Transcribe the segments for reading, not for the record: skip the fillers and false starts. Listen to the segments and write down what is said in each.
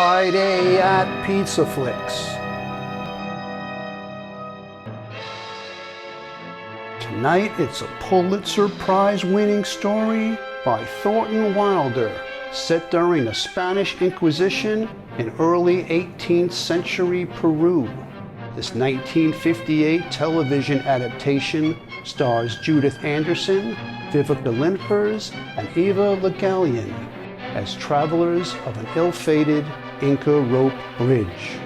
Friday at PizzaFLIX. Tonight it's a Pulitzer Prize-winning story by Thornton Wilder, set during the Spanish Inquisition in early 18th century Peru. This 1958 television adaptation stars Judith Anderson, Viveca Lindfors, and Eva the Gallienne as travelers of an ill-fated Inca rope bridge.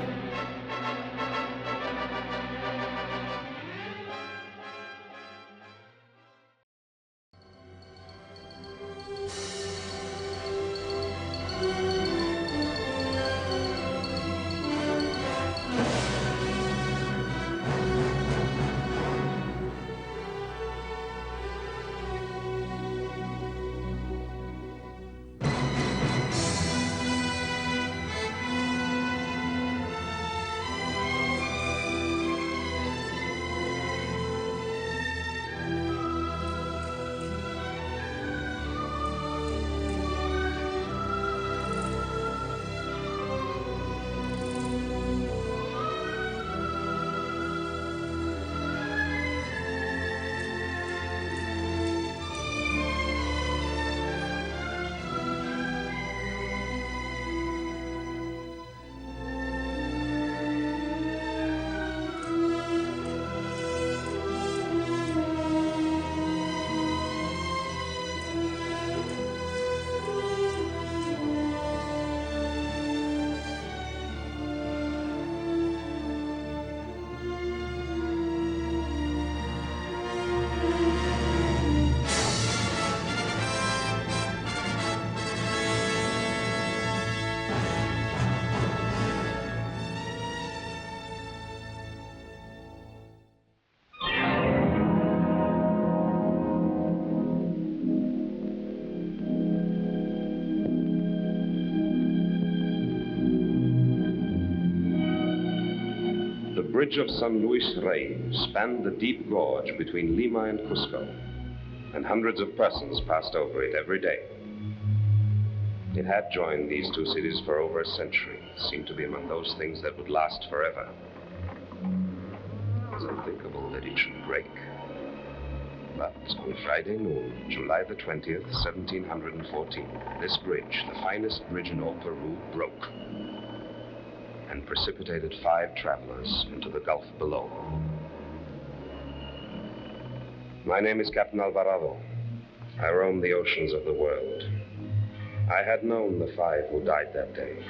The bridge of San Luis Rey spanned the deep gorge between Lima and Cusco, and hundreds of persons passed over it every day. It had joined these two cities for over a century. It seemed to be among those things that would last forever. It was unthinkable that it should break. But on Friday noon, July the 20th, 1714, this bridge, the finest bridge in all Peru, broke and precipitated 5 travelers into the gulf below. My name is Captain Alvarado. I roam the oceans of the world. I had known the 5 who died that day.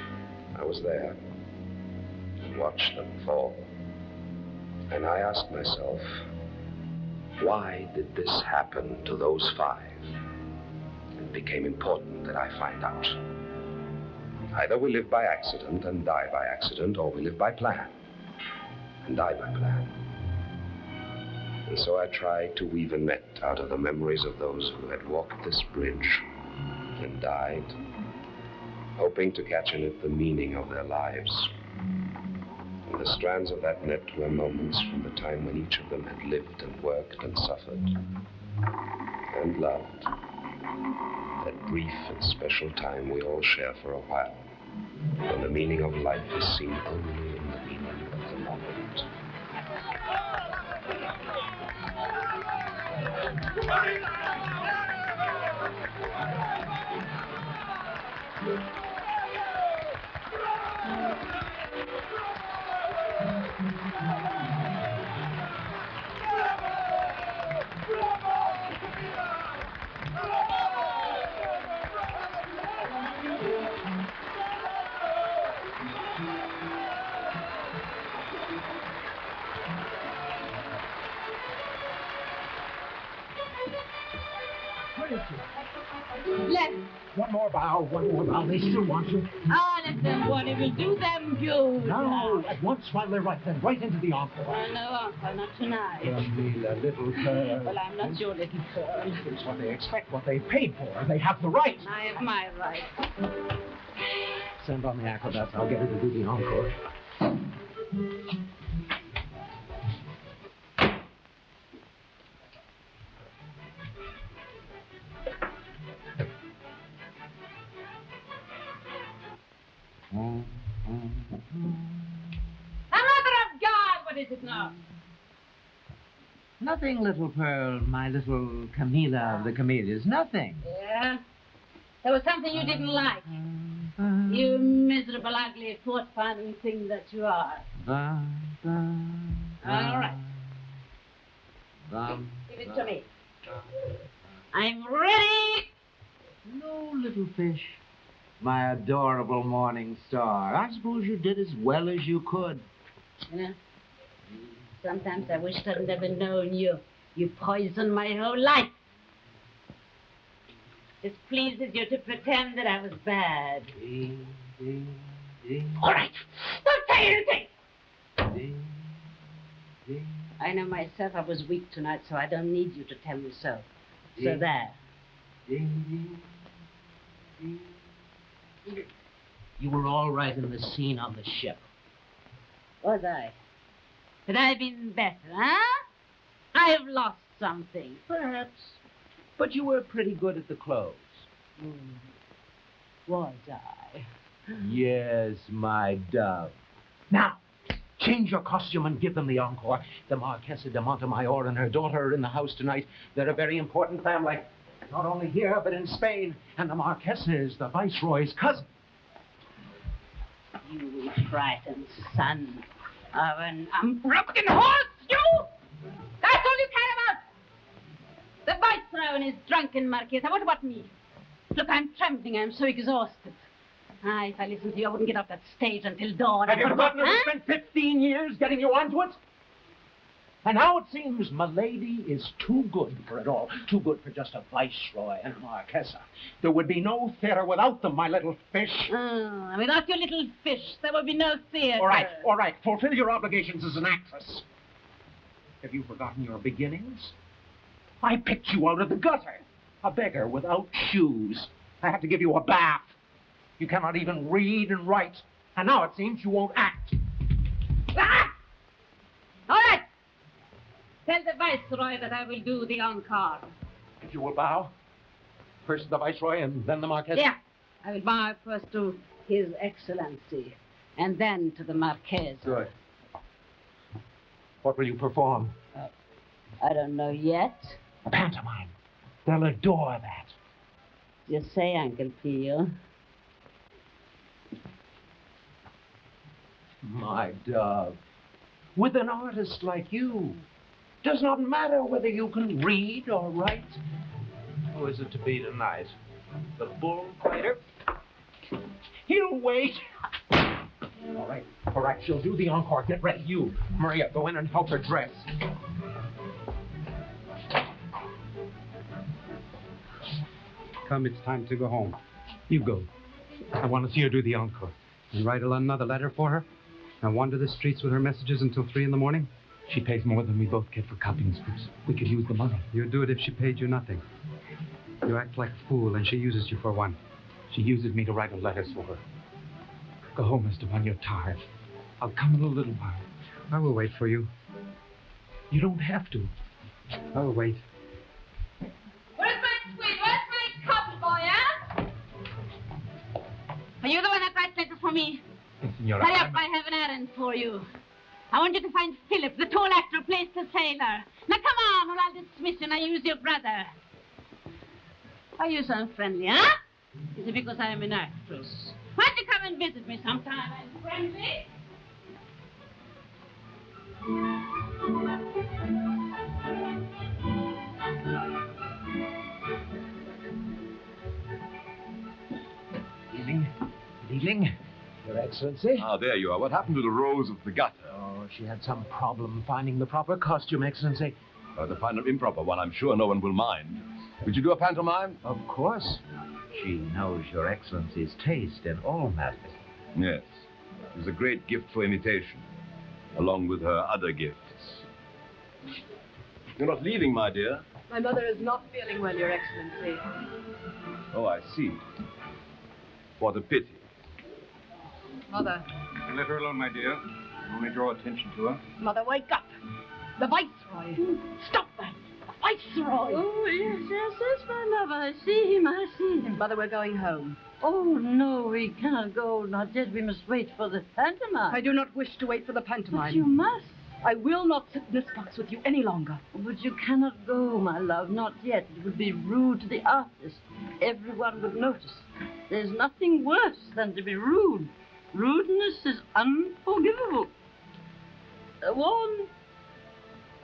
I was there and watched them fall. And I asked myself, why did this happen to those 5? It became important that I find out. Either we live by accident and die by accident, or we live by plan and die by plan. And so I tried to weave a net out of the memories of those who had walked this bridge and died, hoping to catch in it the meaning of their lives. And the strands of that net were moments from the time when each of them had lived and worked and suffered and loved. That brief and special time we all share for a while, when the meaning of life is seen only in the meaning of the moment. Left. One more bow, one more bow. They still want you. Ah, let them what it will do them good. No, at once while they're right, then right into the encore. Well, no, Uncle, not tonight. Jamila, little girl. Well, I'm not your little girl. It's what they expect, what they paid for. They have the right. I have my right. Send on the acrobats. I'll get her to do the encore. The mother of God! What is it now? Nothing, little Pearl, my little Camilla of the Camellias. Nothing. Yeah? There was something you didn't like. You miserable, ugly, fault-finding thing that you are. All right. Give it to me. I'm ready! No, little fish. My adorable morning star. I suppose you did as well as you could. You know, sometimes I wish I'd never known you. You poisoned my whole life. It pleases you to pretend that I was bad. All right. Don't say anything. I know myself I was weak tonight, so I don't need you to tell me so. So there. You were all right in the scene on the ship. Was I? Had I been better, huh? I've lost something. Perhaps. But you were pretty good at the clothes. Was I? Yes, my dove. Now, change your costume and give them the encore. The Marquesa de Montemayor and her daughter are in the house tonight. They're a very important family. Not only here, but in Spain. And the Marquesa is the Viceroy's cousin. You frightened son of an unbroken horse, you! That's all you care about! The Viceroy and his drunken Marquesa. What about me? Look, I'm trembling. I'm so exhausted. If I listened to you, I wouldn't get off that stage until dawn. Have you forgotten I spent 15 years getting you onto it? And now it seems Milady is too good for it all. Too good for just a Viceroy and a Marquesa. There would be no theater without them, my little fish. Without your little fish, there would be no theater. All right. Fulfill your obligations as an actress. Have you forgotten your beginnings? I picked you out of the gutter. A beggar without shoes. I had to give you a bath. You cannot even read and write. And now it seems you won't act. Ah! All right. Tell the Viceroy that I will do the encore. If you will bow. First the Viceroy and then the Marquesa. Yeah. I will bow first to His Excellency and then to the Marquesa. Good. What will you perform? I don't know yet. A pantomime. They'll adore that. You say, Uncle Pio. My dove. With an artist like you, does not matter whether you can read or write. Who is it to be tonight? The bullfighter? He'll wait. All right, she'll do the encore. Get ready, you. Maria, go in and help her dress. Come, it's time to go home. You go. I want to see her do the encore. And write another letter for her? And wander the streets with her messages until 3 in the morning? She pays more than we both get for copying scripts. We could use the money. You'd do it if she paid you nothing. You act like a fool, and she uses you for one. She uses me to write letters for her. Go home, Mr. One. You're tired. I'll come in a little while. I will wait for you. You don't have to. I will wait. Where's my squid? Where's my copy, boy, huh? Are you the one that writes letters for me? Yes, Senora. Hurry up, I have an errand for you. I want you to find Philip, the tall actor who plays the sailor. Now come on, or I'll dismiss you and I use your brother. Why are you so unfriendly, huh? Is it because I am an actress? Why don't you come and visit me sometime? I'm friendly. Good evening, Your Excellency. Ah, there you are. What happened to the Rose of the Gutter? Oh, she had some problem finding the proper costume, Excellency. To find an improper one, I'm sure no one will mind. Would you do a pantomime? Of course. She knows Your Excellency's taste in all matters. Yes. She's a great gift for imitation, along with her other gifts. You're not leaving, my dear? My mother is not feeling well, Your Excellency. Oh, I see. What a pity. Mother. You let her alone, my dear. You only draw attention to her. Mother, wake up. The Viceroy. Stop that. The Viceroy. Oh, yes, my love. I see him. Mother, we're going home. Oh, no, we cannot go. Not yet. We must wait for the pantomime. I do not wish to wait for the pantomime. But you must. I will not sit in this box with you any longer. But you cannot go, my love. Not yet. It would be rude to the artist. Everyone would notice. There's nothing worse than to be rude. Rudeness is unforgivable. Warren,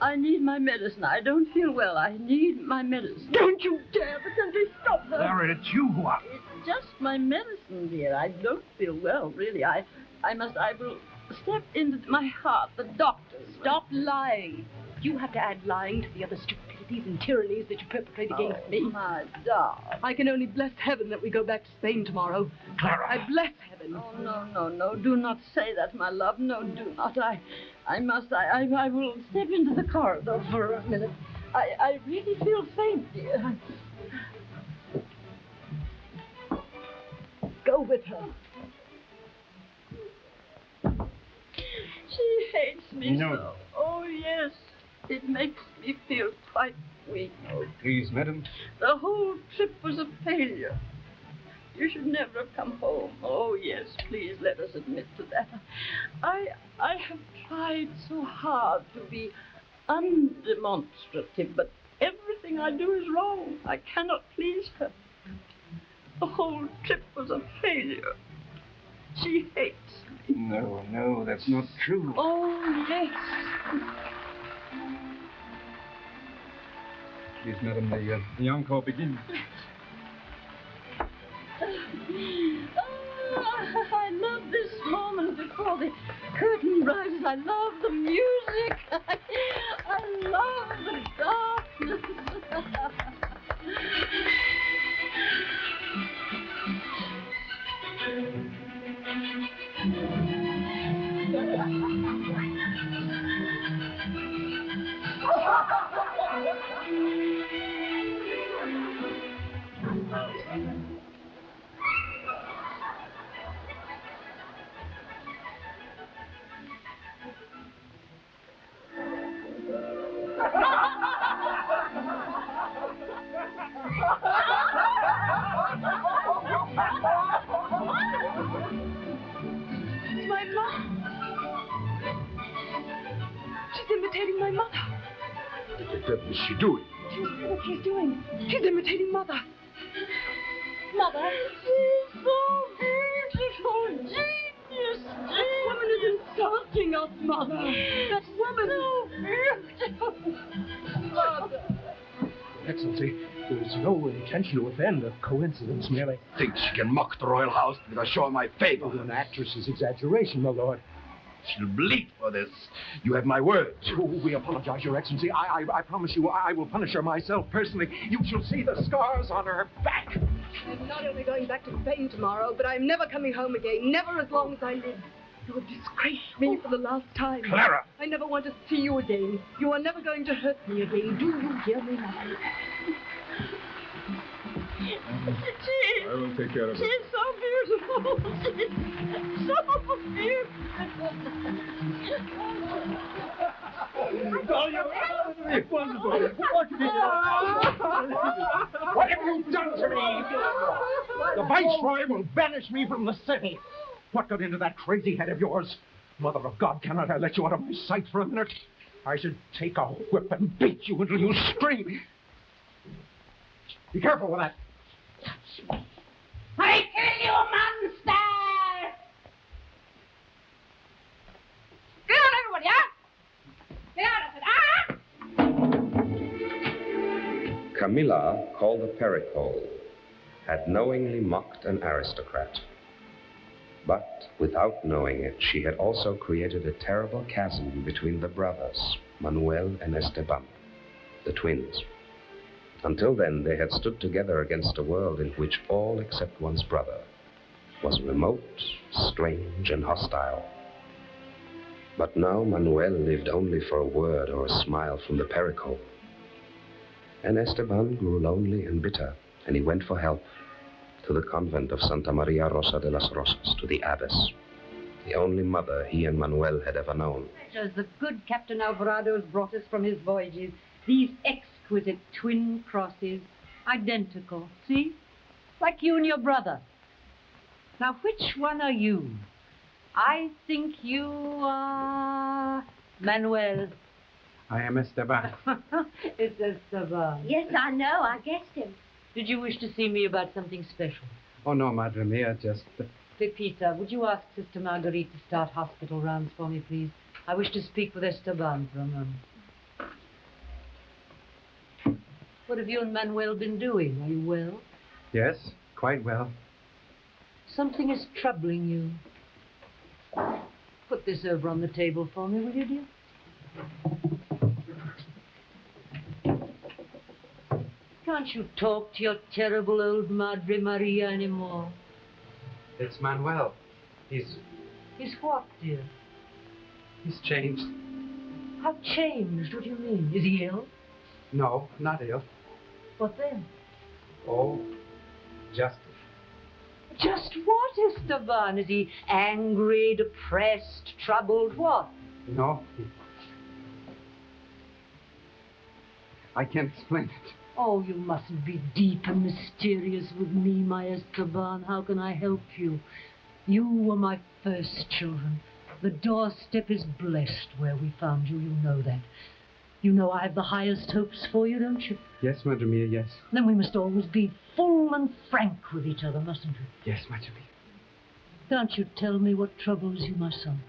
I need my medicine. I don't feel well. I need my medicine. Don't you dare pretend to stop her. Clara, it's you who are... It's just my medicine, dear. I don't feel well, really. I will step into my heart, the doctor. Stop lying. You have to add lying to the other stupidities and tyrannies that you perpetrate against me. My darling. I can only bless heaven that we go back to Spain tomorrow. Clara. I bless heaven. Oh, no. Do not say that, my love. No, do not. I will step into the corridor for a minute. I really feel faint, dear. Go with her. She hates me No. so. Oh, yes. It makes me feel quite weak. Oh, please, madam. The whole trip was a failure. You should never have come home. Oh, yes, please let us admit to that. I have tried so hard to be undemonstrative, but everything I do is wrong. I cannot please her. The whole trip was a failure. She hates me. No, that's not true. Oh, yes. Please, madam, the encore begins. I love this moment before the curtain rises. I love the music. I love the darkness. It's my mother. She's imitating my mother. What the devil is she doing? Do you see what she's doing? She's imitating Mother. Mother, she's so beautiful. Genius. That woman is insulting us, Mother. That woman. So beautiful. Mother. Excellency, there's no intention to offend. A coincidence, merely. Thinks she can mock the royal house because I show her my favor. An actress's exaggeration, my lord. She'll bleed for this. You have my word. Oh, we apologize, Your Excellency. I promise you I will punish her myself personally. You shall see the scars on her back. I'm not only going back to Spain tomorrow, but I'm never coming home again. Never as long as I live. You have disgraced me for the last time. Clara! I never want to see you again. You are never going to hurt me again. Do you hear me, Mother? I will take care of it. She's so beautiful. She's so beautiful. What have you done to me? The Viceroy will banish me from the city. What got into that crazy head of yours? Mother of God, cannot I let you out of my sight for a minute? I should take a whip and beat you until you scream. Be careful with that. I kill you, monster! Get out, everybody, huh? Get out of it, Camilla, called the Pericole, had knowingly mocked an aristocrat. But, without knowing it, she had also created a terrible chasm between the brothers, Manuel and Esteban, the twins. Until then, they had stood together against a world in which all except one's brother was remote, strange, and hostile. But now Manuel lived only for a word or a smile from the Pericole. And Esteban grew lonely and bitter, and he went for help to the convent of Santa Maria Rosa de las Rosas, to the abbess, the only mother he and Manuel had ever known. As the good Captain Alvarado's brought us from his voyages, these exquisite twin crosses, identical, see? Like you and your brother. Now, which one are you? I think you are Manuel. I am Esteban. It's Esteban. Yes, I know. I guessed him. Did you wish to see me about something special? Oh, no, Madre Mia, just... Pepita, would you ask Sister Marguerite to start hospital rounds for me, please? I wish to speak with Esteban for a moment. What have you and Manuel been doing? Are you well? Yes, quite well. Something is troubling you. Put this over on the table for me, will you, dear? Can't you talk to your terrible old Madre Maria anymore? It's Manuel. He's what, dear? He's changed. How changed? What do you mean? Is he ill? No, not ill. What then? Oh, just... Just what, Esteban? Is he angry, depressed, troubled? What? No. I can't explain it. Oh, you mustn't be deep and mysterious with me, my Esteban. How can I help you? You were my first children. The doorstep is blessed where we found you. You know that. You know I have the highest hopes for you, don't you? Yes, Madre Mia, yes. Then we must always be full and frank with each other, mustn't we? Yes, Madre Mia. Can't you tell me what troubles you, my son?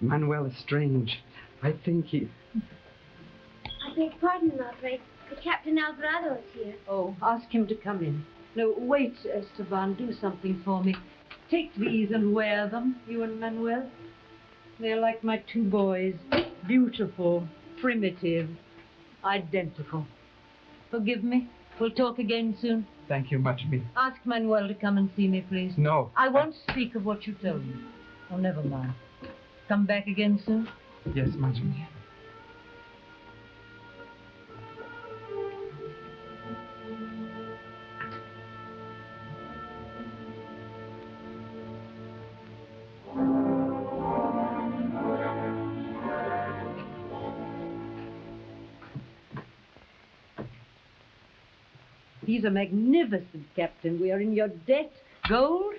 Manuel is strange. I think he... I beg pardon, Margaret, but Captain Alvarado is here. Oh, ask him to come in. No, wait, Esteban, do something for me. Take these and wear them, you and Manuel. They're like my two boys. Beautiful, primitive, identical. Forgive me. We'll talk again soon. Thank you, Madre Mia. Ask Manuel to come and see me, please. No. I won't speak of what you told me. Oh, never mind. Come back again soon? Yes, Madre Mia. These are magnificent, Captain. We are in your debt. Gold?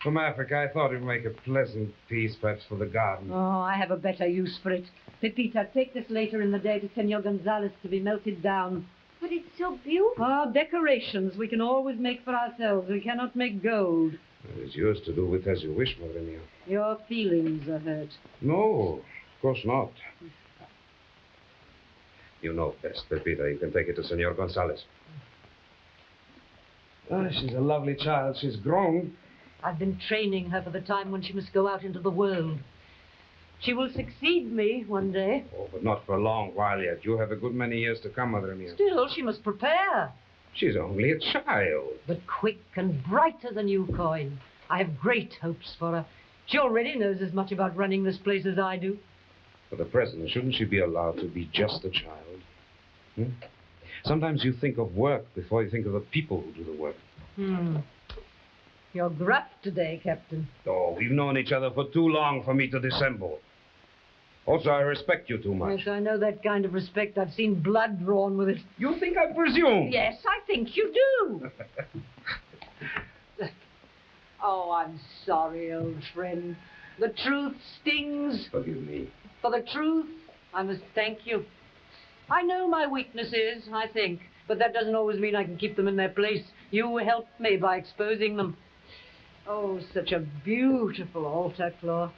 From Africa, I thought it would make a pleasant piece, perhaps, for the garden. Oh, I have a better use for it. Pepita, take this later in the day to Senor Gonzalez to be melted down. But it's so beautiful. Ah, decorations we can always make for ourselves. We cannot make gold. It's yours to do with as you wish, Madre Mia. Your feelings are hurt. No, of course not. You know best, Pepita. You can take it to Senor Gonzalez. Ah, she's a lovely child. She's grown. I've been training her for the time when she must go out into the world. She will succeed me one day. Oh, but not for a long while yet. You have a good many years to come, Madre Mia. Still, she must prepare. She's only a child. But quick and brighter than you, Coin. I have great hopes for her. She already knows as much about running this place as I do. For the present, shouldn't she be allowed to be just a child? Hmm? Sometimes you think of work before you think of the people who do the work. You're gruff today, Captain. Oh, we've known each other for too long for me to dissemble. Also, I respect you too much. Yes, I know that kind of respect. I've seen blood drawn with it. You think I presume? Yes, I think you do. Oh, I'm sorry, old friend. The truth stings. Forgive me. For the truth, I must thank you. I know my weaknesses, I think, but that doesn't always mean I can keep them in their place. You helped me by exposing them. Oh, such a beautiful altar cloth.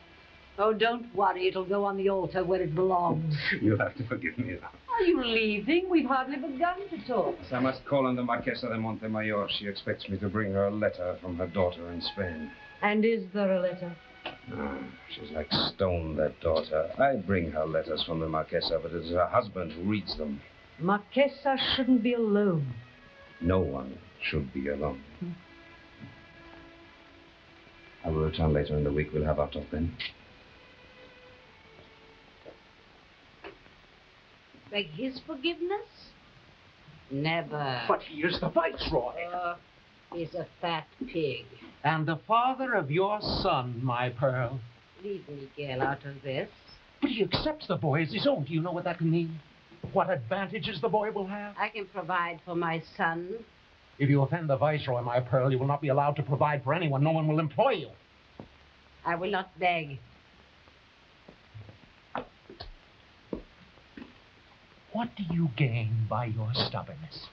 Oh, don't worry, it'll go on the altar where it belongs. You'll have to forgive me now. Are you leaving? We've hardly begun to talk. I must call on the Marquesa de Montemayor. She expects me to bring her a letter from her daughter in Spain. And is there a letter? No, she's like stone, that daughter. I bring her letters from the Marquesa, but it's her husband who reads them. Marquesa shouldn't be alone. No one should be alone. I will return later in the week. We'll have our talk then. Beg his forgiveness? Never. But he is the viceroy. He's a fat pig. And the father of your son, my pearl. Leave Miguel out of this. But he accepts the boy as his own. Do you know what that can mean? What advantages the boy will have? I can provide for my son. If you offend the Viceroy, my pearl, you will not be allowed to provide for anyone. No one will employ you. I will not beg. What do you gain by your stubbornness?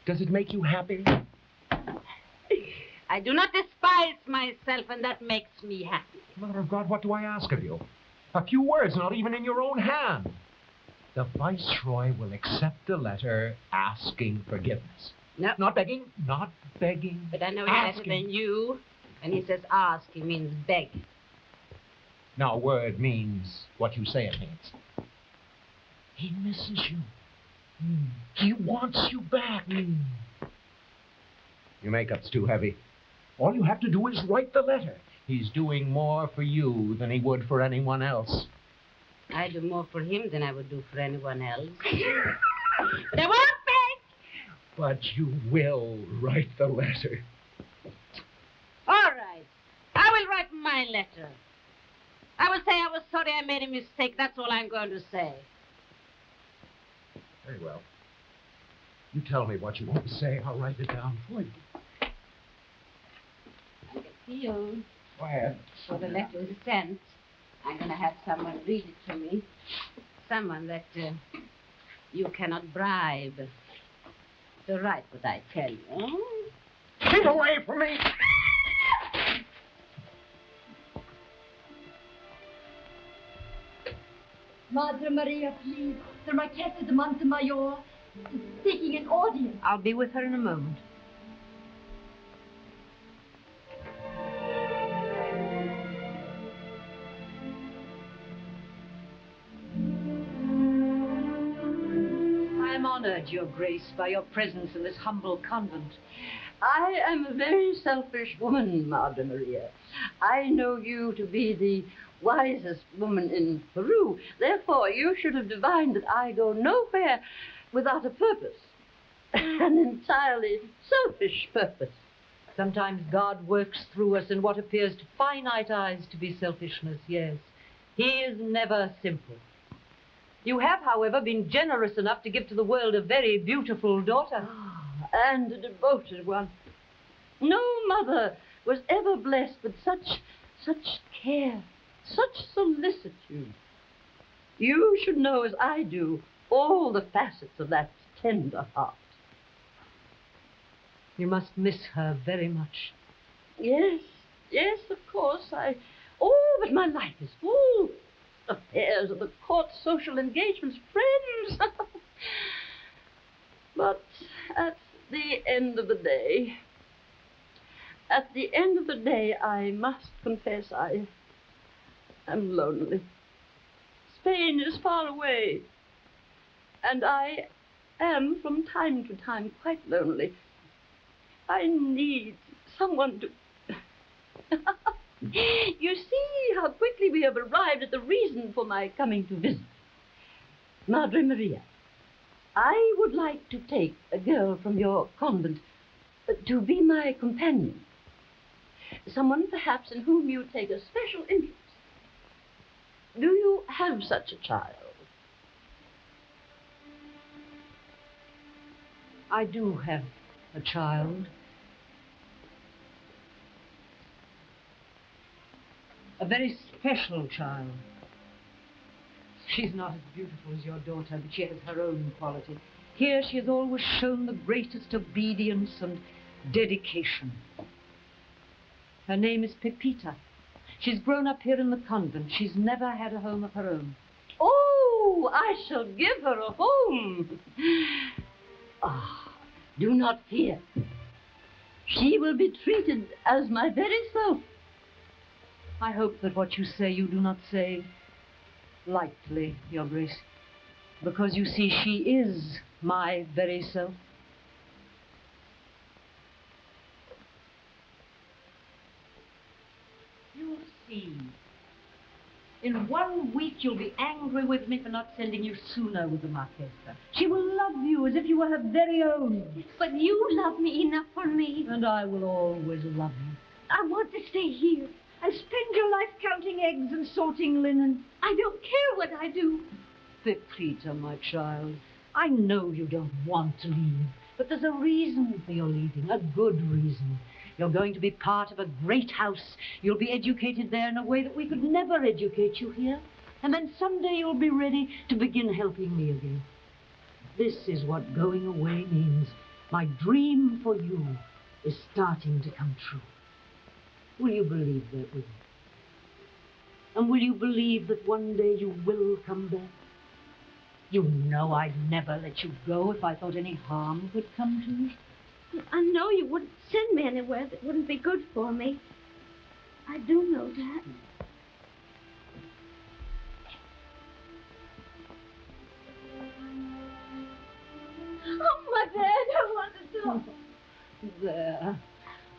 Does it make you happy? I do not despise myself, and that makes me happy. Mother of God, what do I ask of you? A few words, not even in your own hand. The Viceroy will accept a letter asking forgiveness. No. Not begging, not begging. But I know him better than you. When he says ask, he means beg. Now, a word means what you say it means. He misses you. He wants you back. Your makeup's too heavy. All you have to do is write the letter. He's doing more for you than he would for anyone else. I do more for him than I would do for anyone else. But I won't beg! But you will write the letter. All right. I will write my letter. I will say I was sorry I made a mistake. That's all I'm going to say. Very well. You tell me what you want to say. I'll write it down for you. I can feel Quiet. before the letter is sent. I'm going to have someone read it to me. Someone that you cannot bribe to write what I tell you. Keep away from me! Madre Maria, please. The Marquesa de Montemayor is seeking an audience. I'll be with her in a moment. I am honored, Your Grace, by your presence in this humble convent. I am a very selfish woman, Madre Maria. I know you to be the wisest woman in Peru. Therefore, you should have divined that I go nowhere without a purpose. An entirely selfish purpose. Sometimes God works through us in what appears to finite eyes to be selfishness, yes. He is never simple. You have, however, been generous enough to give to the world a very beautiful daughter. And a devoted one. No mother was ever blessed with such care, such solicitude. You should know, as I do, all the facets of that tender heart. You must miss her very much. Yes, of course. Oh, but my life is full. Affairs of the court, social engagements, friends. But at the end of the day, I must confess I am lonely. Spain is far away, and I am from time to time quite lonely. I need someone to... You see how quickly we have arrived at the reason for my coming to visit. Madre Maria, I would like to take a girl from your convent to be my companion. Someone, perhaps, in whom you take a special interest. Do you have such a child? I do have a child. A very special child. She's not as beautiful as your daughter, but she has her own quality. Here she has always shown the greatest obedience and dedication. Her name is Pepita. She's grown up here in the convent. She's never had a home of her own. Oh, I shall give her a home. Do not fear. She will be treated as my very self. I hope that what you say you do not say lightly, Your Grace, because you see she is my very self. You'll see. In 1 week you'll be angry with me for not sending you sooner with the Marquesa. She will love you as if you were her very own. But you love me enough for me. And I will always love you. I want to stay here and spend your life counting eggs and sorting linen. I don't care what I do. Pepita, my child, I know you don't want to leave. But there's a reason for your leaving, a good reason. You're going to be part of a great house. You'll be educated there in a way that we could never educate you here. And then someday you'll be ready to begin helping me again. This is what going away means. My dream for you is starting to come true. Will you believe that with me? And will you believe that one day you will come back? You know I'd never let you go if I thought any harm could come to you. I know you wouldn't send me anywhere that wouldn't be good for me. I do know that. Oh, Mother, I don't want to talk. There.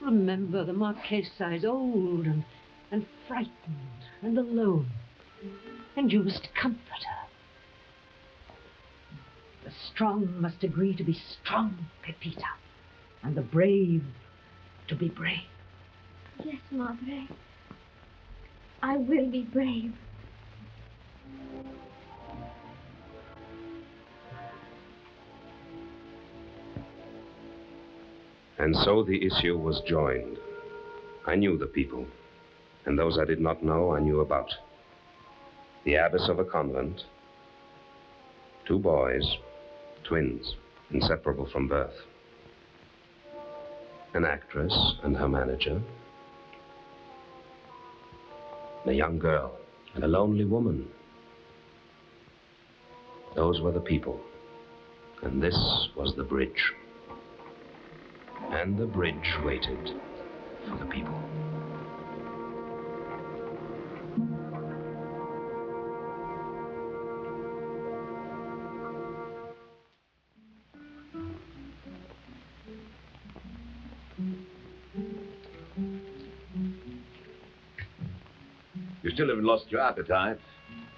Remember, the Marchesa is old and frightened and alone. And you must comfort her. The strong must agree to be strong, Pepita. And the brave to be brave. Yes, Madre. I will be brave. And so the issue was joined. I knew the people, and those I did not know I knew about. The abbess of a convent, 2 boys, twins, inseparable from birth. An actress and her manager. A young girl and a lonely woman. Those were the people, and this was the bridge. And the bridge waited for the people. You still haven't lost your appetite.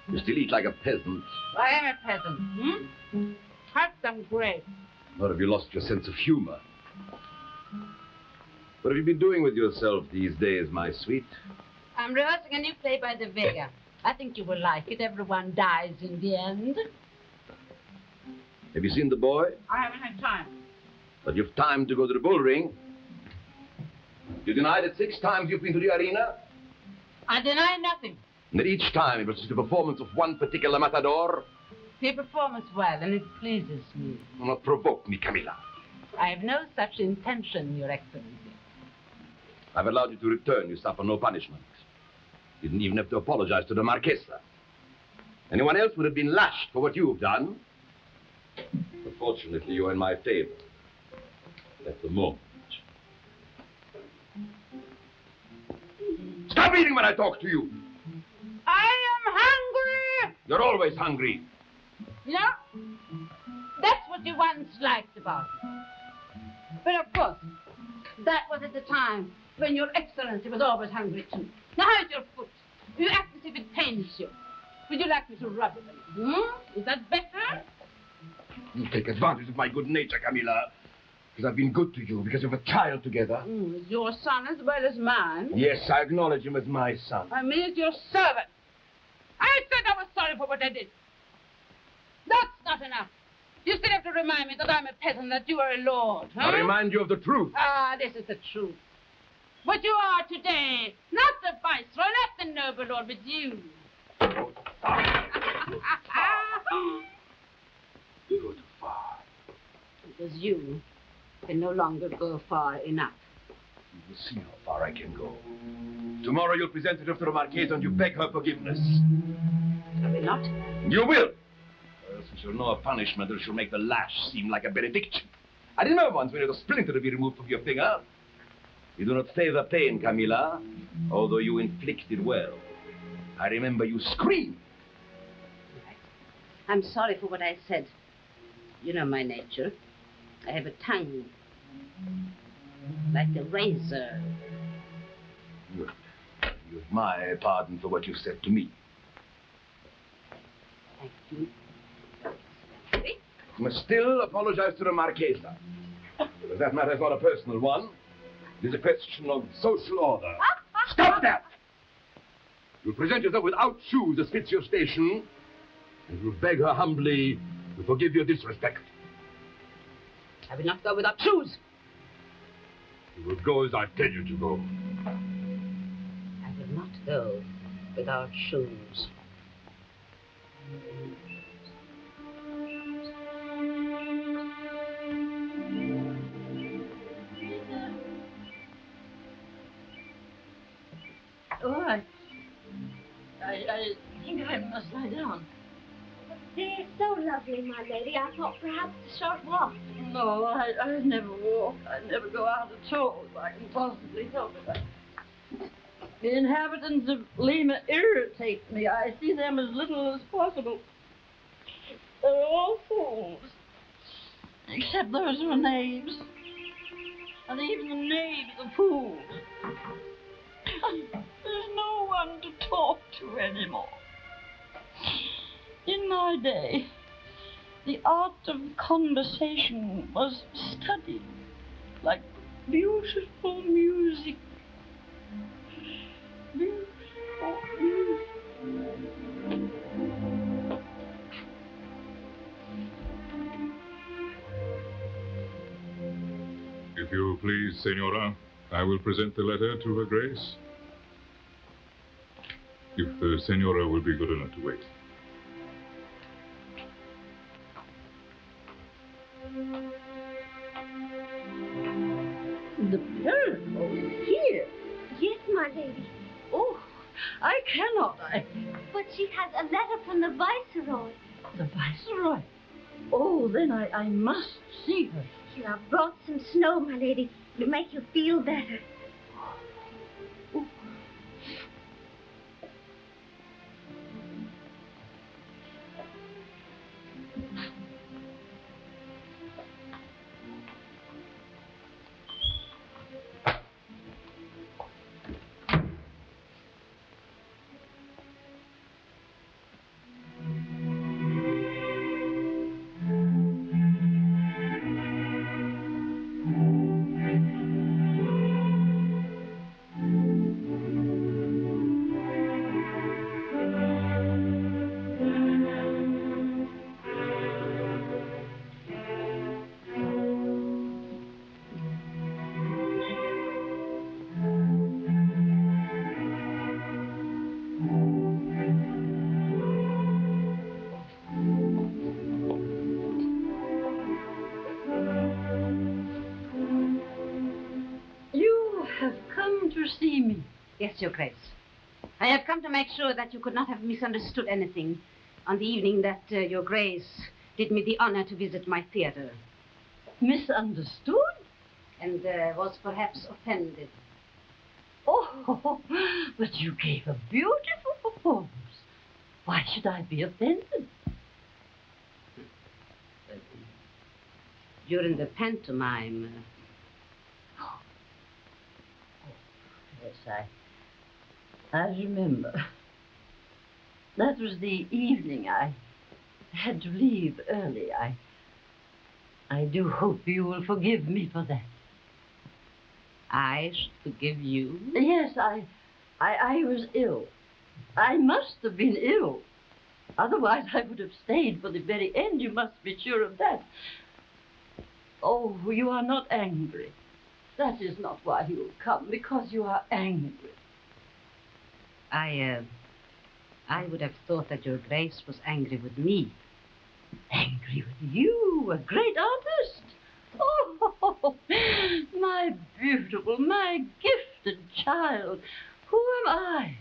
You still eat like a peasant. I am a peasant, Have some grape. Nor have you lost your sense of humor. What have you been doing with yourself these days, my sweet? I'm rehearsing a new play by Viveca. I think you will like it. Everyone dies in the end. Have you seen the boy? I haven't had time. But you've time to go to the bull ring. You deny that 6 times you've been to the arena? I deny nothing. And that each time it was just the performance of one particular matador? He performs well, and it pleases me. Do not provoke me, Camilla. I have no such intention, Your Excellency. I've allowed you to return. You suffer no punishment. You didn't even have to apologize to the Marchesa. Anyone else would have been lashed for what you've done. But fortunately, you're in my favor. At the moment. Stop eating when I talk to you. I am hungry! You're always hungry. You know, that's what you once liked about me. But of course, that was at the time when Your Excellency was always hungry too. Now how's your foot? You act as if it pains you. Would you like me to rub it? Is that better? You take advantage of my good nature, Camilla. Because I've been good to you, because of a child together. Your son as well as mine. Yes, I acknowledge him as my son. I mean as your servant. I said I was sorry for what I did. That's not enough. You still have to remind me that I'm a peasant, that you are a lord, huh? I remind you of the truth. Ah, this is the truth. What you are today, not the viceroy, not the noble lord, but you. You go too far. Because you can no longer go far enough. You will see how far I can go. Tomorrow you'll present it to the Marchesa and you beg her forgiveness. I will not. You will. Or else we shall know a punishment that shall make the lash seem like a benediction. I remember once when you had a splinter to be removed from your finger. You do not favor pain, Camilla, although you inflicted well. I remember you screamed. I'm sorry for what I said. You know my nature. I have a tongue. Like a razor. Good. You have my pardon for what you said to me. Thank you. You must still apologize to the Marchesa. Because that matter is not a personal one. It is a question of social order. Stop that! You'll present yourself without shoes as fits your station, and you'll beg her humbly to forgive your disrespect. I will not go without shoes. You will go as I tell you to go. I will not go without shoes. All right. I think I must lie down. They're so lovely, my lady. I thought perhaps a short walk. No, I never walk. I never go out at all if I can possibly help it. The inhabitants of Lima irritate me. I see them as little as possible. They're all fools. Except those who are knaves. And even the knaves are fools. There's no one to talk to anymore. In my day, the art of conversation was studied like beautiful music. Beautiful music. If you please, Senora, I will present the letter to Her Grace. If the Senora will be good enough to wait. The parrot here? Yes, my lady. Oh, I cannot. But she has a letter from the Viceroy. The Viceroy? Oh, then I must see her. Here, I've brought some snow, my lady. It'll make you feel better. Oh. Yes, Your Grace. I have come to make sure that you could not have misunderstood anything on the evening that Your Grace did me the honor to visit my theater. Misunderstood? And was perhaps offended. Oh, but you gave a beautiful performance. Why should I be offended? During the pantomime. Yes, I remember. That was the evening I had to leave early. I do hope you will forgive me for that. I should forgive you? Yes, I was ill. I must have been ill. Otherwise, I would have stayed for the very end. You must be sure of that. Oh, you are not angry. That is not why you have come, because you are angry. I would have thought that Your Grace was angry with me. Angry with you, a great artist? Oh, my beautiful, my gifted child. Who am I?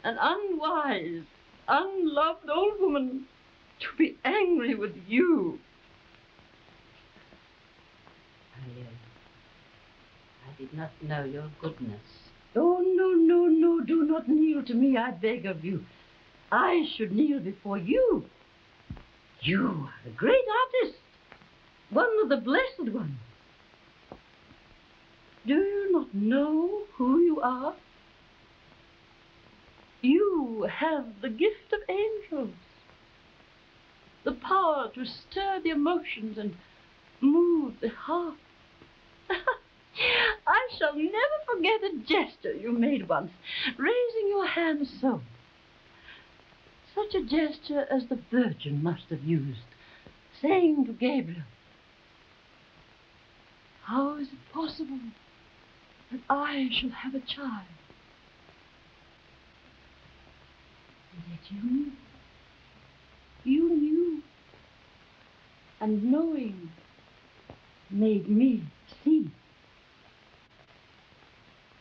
An unwise, unloved old woman to be angry with you. I did not know your goodness. Oh, no, do not kneel to me, I beg of you. I should kneel before you. You are a great artist, one of the blessed ones. Do you not know who you are? You have the gift of angels, the power to stir the emotions and move the heart. I shall never forget a gesture you made once, raising your hand so. Such a gesture as the Virgin must have used, saying to Gabriel, How is it possible that I shall have a child? And yet you knew, and knowing made me see.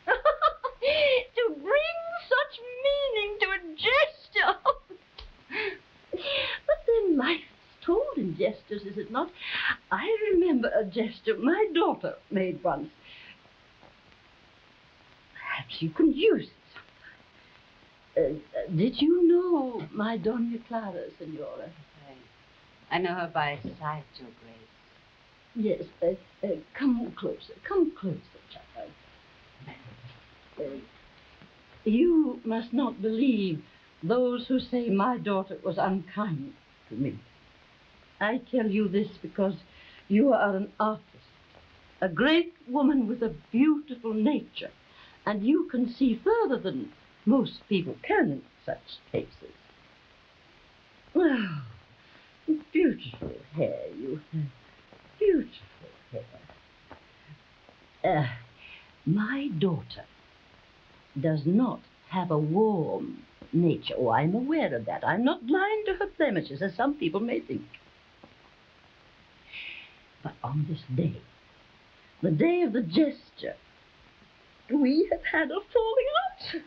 To bring such meaning to a gesture! But then life is told in gestures, is it not? I remember a gesture my daughter made once. Perhaps you can use it sometime. Did you know my Doña Clara, Senora? I know her by sight, Your Grace. Yes, come closer, child. You must not believe those who say my daughter was unkind to me. I tell you this because you are an artist, a great woman with a beautiful nature, and you can see further than most people can in such cases. Well, beautiful hair you have, beautiful hair. My daughter does not have a warm nature. Oh, I'm aware of that. I'm not blind to her blemishes, as some people may think. But on this day, the day of the gesture, we have had a falling out.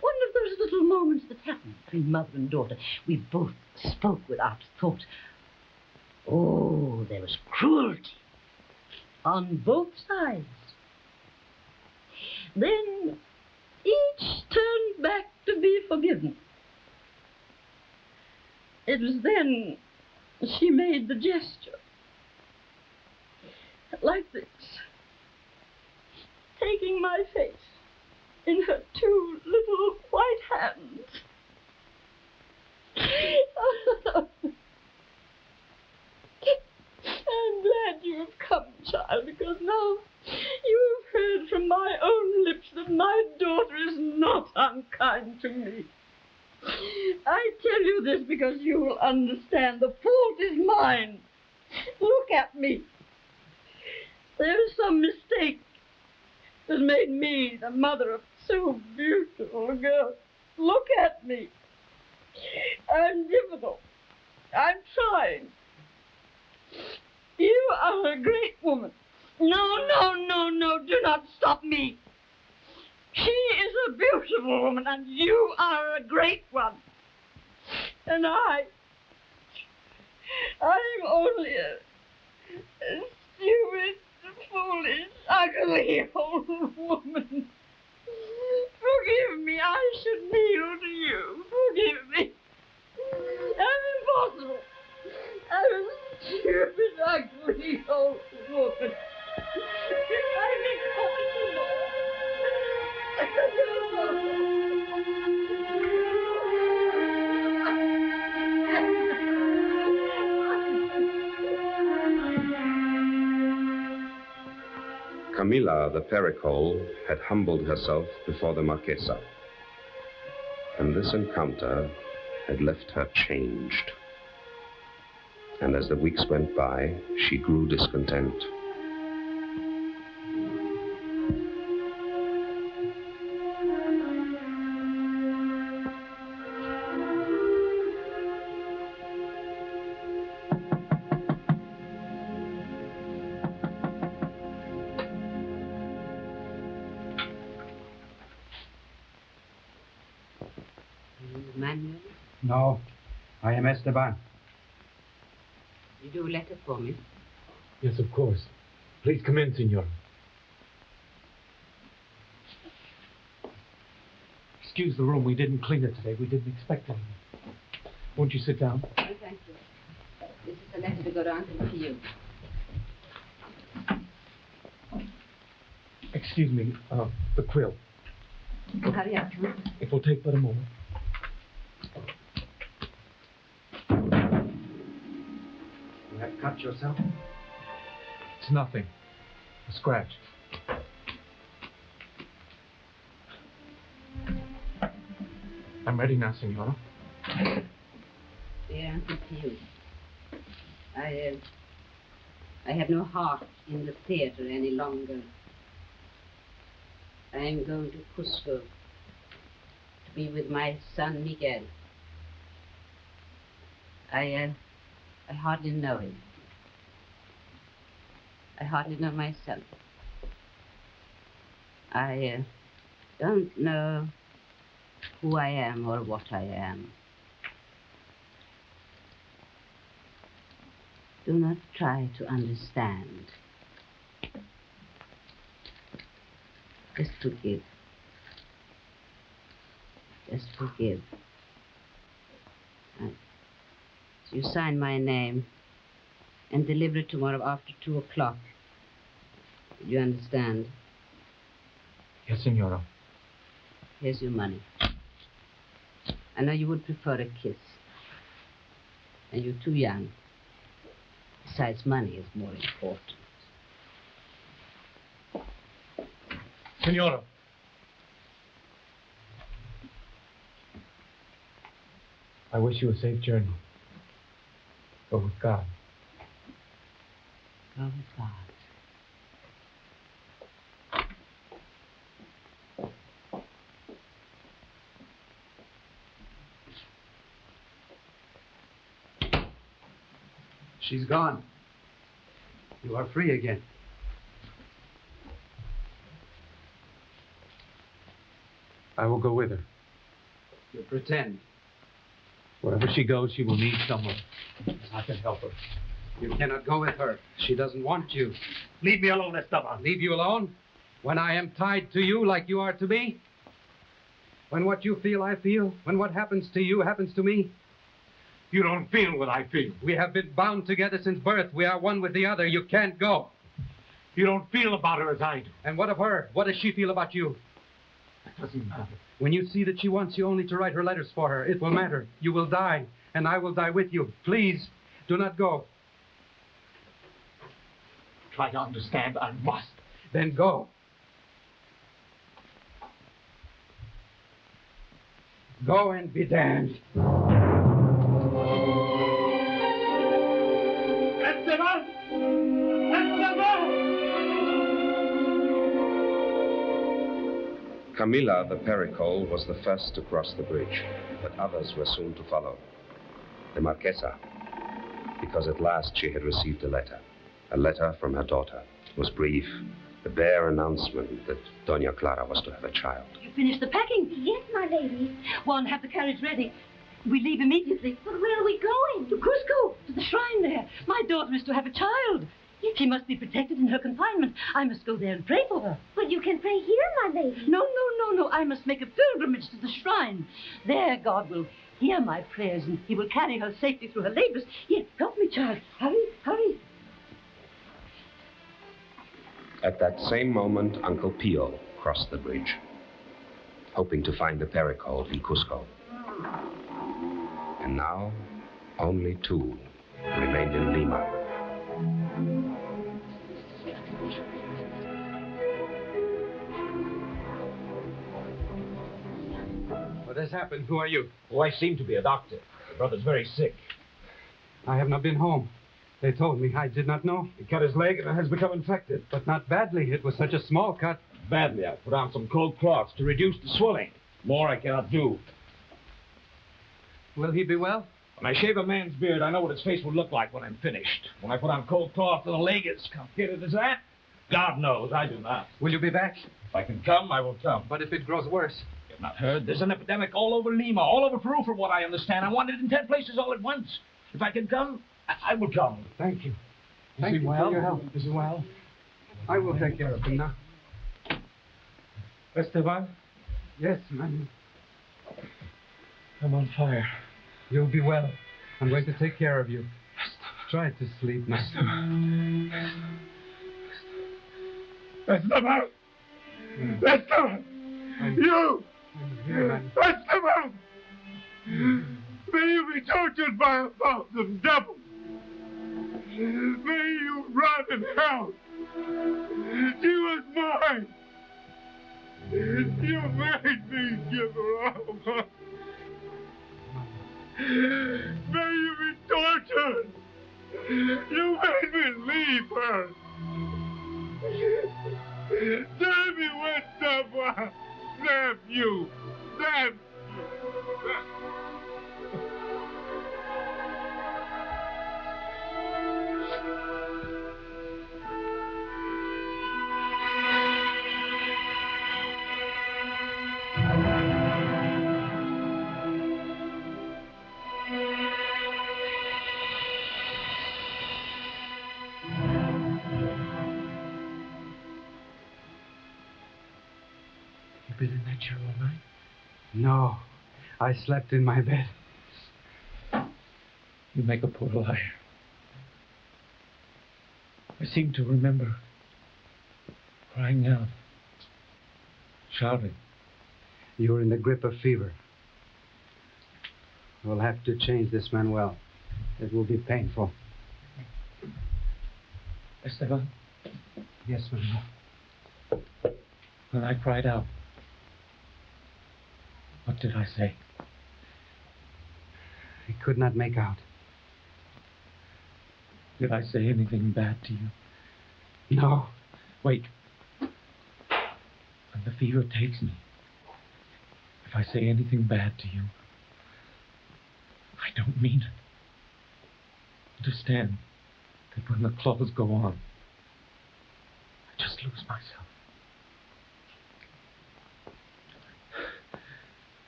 One of those little moments that happen between mother and daughter. We both spoke without thought. Oh, there was cruelty on both sides. Then each turned back to be forgiven. It was then she made the gesture. Like this. Taking my face in her two little white hands. I'm glad you have come, child, because now you have heard from my own lips that my daughter is not unkind to me. I tell you this because you will understand the fault is mine. Look at me. There is some mistake that made me the mother of so beautiful a girl. Look at me. I'm difficult. I'm trying. You are a great woman. No, do not stop me. She is a beautiful woman, and you are a great one. And I'm only a stupid, foolish, ugly old woman. Forgive me, I should kneel to you. Forgive me. I'm impossible. I'm a stupid, ugly old woman. I'm impossible. Camilla, the Pericole, had humbled herself before the Marquesa. And this encounter had left her changed. And as the weeks went by, she grew discontent. Manuel? No, I am Esteban. You do a letter for me? Yes, of course. Please come in, senor. Excuse the room. We didn't clean it today. We didn't expect anything. Won't you sit down? Oh, thank you. This is a letter to go to Uncle to you. Excuse me, the quill. Hurry up, huh? It will take but a moment. You have cut yourself? It's nothing. A scratch. I'm ready now, senora. Dear Uncle to you. I have no heart in the theater any longer. I am going to Cusco to be with my son Miguel. I hardly know him. I hardly know myself. I don't know who I am or what I am. Do not try to understand. Just forgive. Just forgive. You sign my name and deliver it tomorrow after 2 o'clock. Do you understand? Yes, Senora. Here's your money. I know you would prefer a kiss. And you're too young. Besides, money is more important. Senora. I wish you a safe journey. Go with God. Go with God. She's gone. You are free again. I will go with her. You pretend. Wherever she goes, she will need someone. I can help her. You cannot go with her. She doesn't want you. Leave me alone, Esteban. Leave you alone? When I am tied to you like you are to me? When what you feel, I feel? When what happens to you happens to me? You don't feel what I feel. We have been bound together since birth. We are one with the other. You can't go. You don't feel about her as I do. And what of her? What does she feel about you? It doesn't matter. When you see that she wants you only to write her letters for her, it will matter. You will die, and I will die with you. Please, do not go. Try to understand. I must. Then go. Go and be damned. Esteban! Esteban! Camila, the Pericole, was the first to cross the bridge, but others were soon to follow. The Marquesa, because at last she had received a letter from her daughter. It was brief, the bare announcement that Doña Clara was to have a child. You finished the packing? Yes, my lady. Juan, have the carriage ready. We leave immediately. But where are we going? To Cusco, to the shrine there. My daughter is to have a child. She must be protected in her confinement. I must go there and pray for her. But you can pray here, my lady. No. I must make a pilgrimage to the shrine. There God will hear my prayers, and he will carry her safely through her labors. Here, help me, child. Hurry. At that same moment, Uncle Pio crossed the bridge, hoping to find the Pericole in Cusco. And now, only 2 remained in Lima. What has happened? Who are you? Oh, I seem to be a doctor. My brother's very sick. I have not been home. They told me. I did not know. He cut his leg and it has become infected. But not badly. It was such a small cut. Badly. I put on some cold cloths to reduce the swelling. More I cannot do. Will he be well? When I shave a man's beard, I know what his face will look like when I'm finished. When I put on cold cloth and the leg as complicated as that, God knows, I do not. Will you be back? If I can come, I will come. But if it grows worse? You have not heard? There's an epidemic all over Lima, all over Peru, from what I understand. I want it in 10 places all at once. If I can come, I will come. Thank you. Thank you for your help. Is he well? I will take care of him now. Esteban? Yes, man. I'm on fire. You'll be well. I'm going to take care of you. Try to sleep now. Esteban! Esteban! You! Esteban! May you be tortured by a thousand devils! May you rot in hell! She was mine! You made me give her up! May you be tortured You made me leave her. Tell me what's up, damn you. Damn You been in that chair all night? No. I slept in my bed. You make a poor liar. I seem to remember crying out, shouting. You were in the grip of fever. We'll have to change this, Manuel. It will be painful. Esteban? Yes, Manuel. When I cried out, what did I say? I could not make out. Did I say anything bad to you? No. Wait. When the fever takes me, if I say anything bad to you, I don't mean it. Understand that when the claws go on, I just lose myself.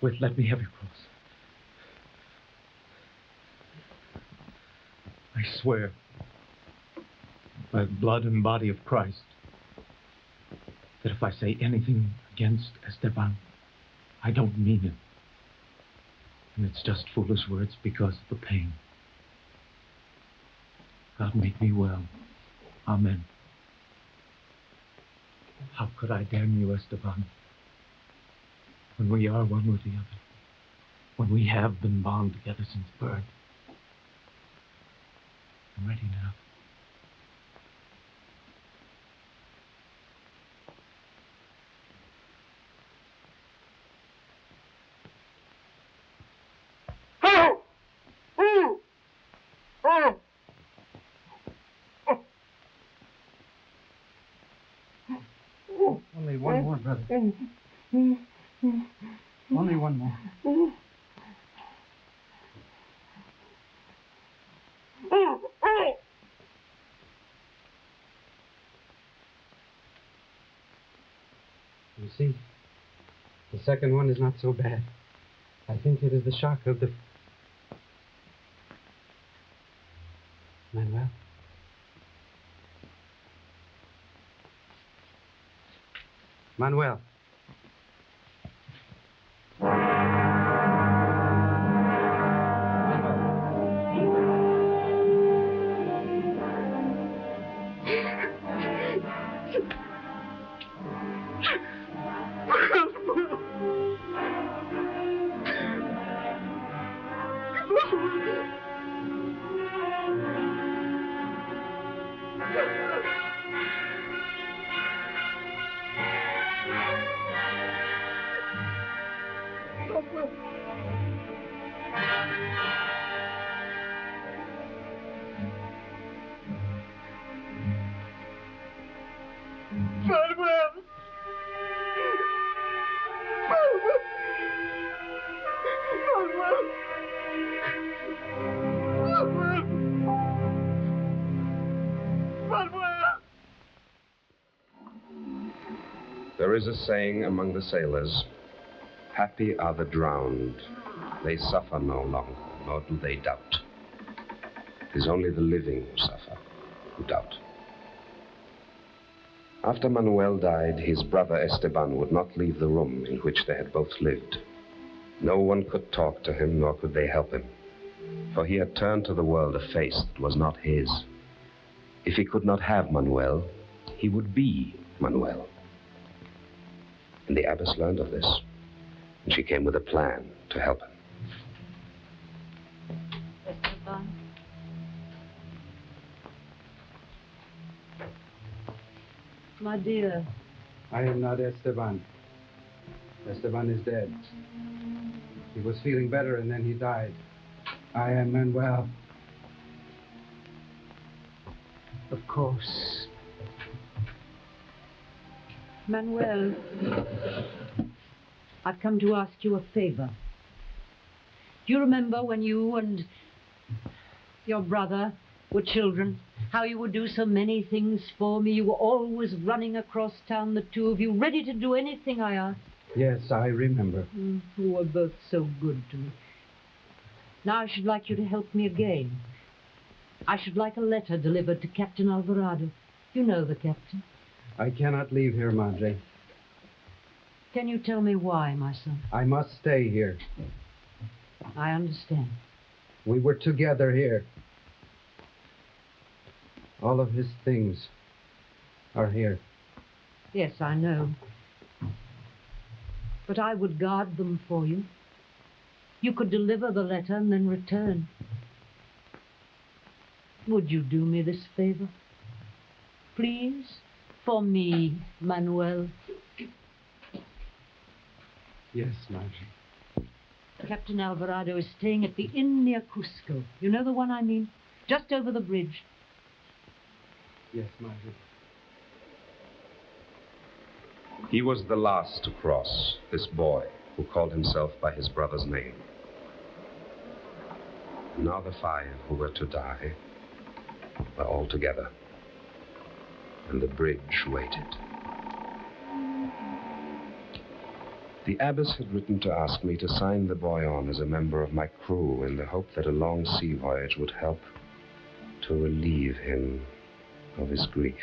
Wait, let me have your claws. I swear, by the blood and body of Christ, that if I say anything against Esteban, I don't mean it. And it's just foolish words because of the pain. God make me well. Amen. How could I damn you, Esteban, when we are one with the other, when we have been bound together since birth? I'm ready now. Only one more, brother. Only one more. You see, the second one is not so bad. I think it is the shock of the... Manuel? Manuel. There is a saying among the sailors, happy are the drowned. They suffer no longer, nor do they doubt. It is only the living who suffer, who doubt. After Manuel died, his brother Esteban would not leave the room in which they had both lived. No one could talk to him, nor could they help him, for he had turned to the world a face that was not his. If he could not have Manuel, he would be Manuel. And the abbess learned of this, and she came with a plan to help him. Esteban. My dear. I am not Esteban. Esteban is dead. He was feeling better and then he died. I am Manuel. Of course. Manuel, I've come to ask you a favor. Do you remember when you and your brother were children, how you would do so many things for me? You were always running across town, the two of you, ready to do anything I asked. Yes, I remember. You were both so good to me. Now I should like you to help me again. I should like a letter delivered to Captain Alvarado. You know the captain. I cannot leave here, Madre. Can you tell me why, my son? I must stay here. I understand. We were together here. All of his things are here. Yes, I know. But I would guard them for you. You could deliver the letter and then return. Would you do me this favor? Please? For me, Manuel. Yes, Margie. Captain Alvarado is staying at the inn near Cusco. You know the one I mean? Just over the bridge. Yes, Margie. He was the last to cross, this boy who called himself by his brother's name. Now the 5 who were to die were all together, and the bridge waited. The abbess had written to ask me to sign the boy on as a member of my crew in the hope that a long sea voyage would help to relieve him of his grief.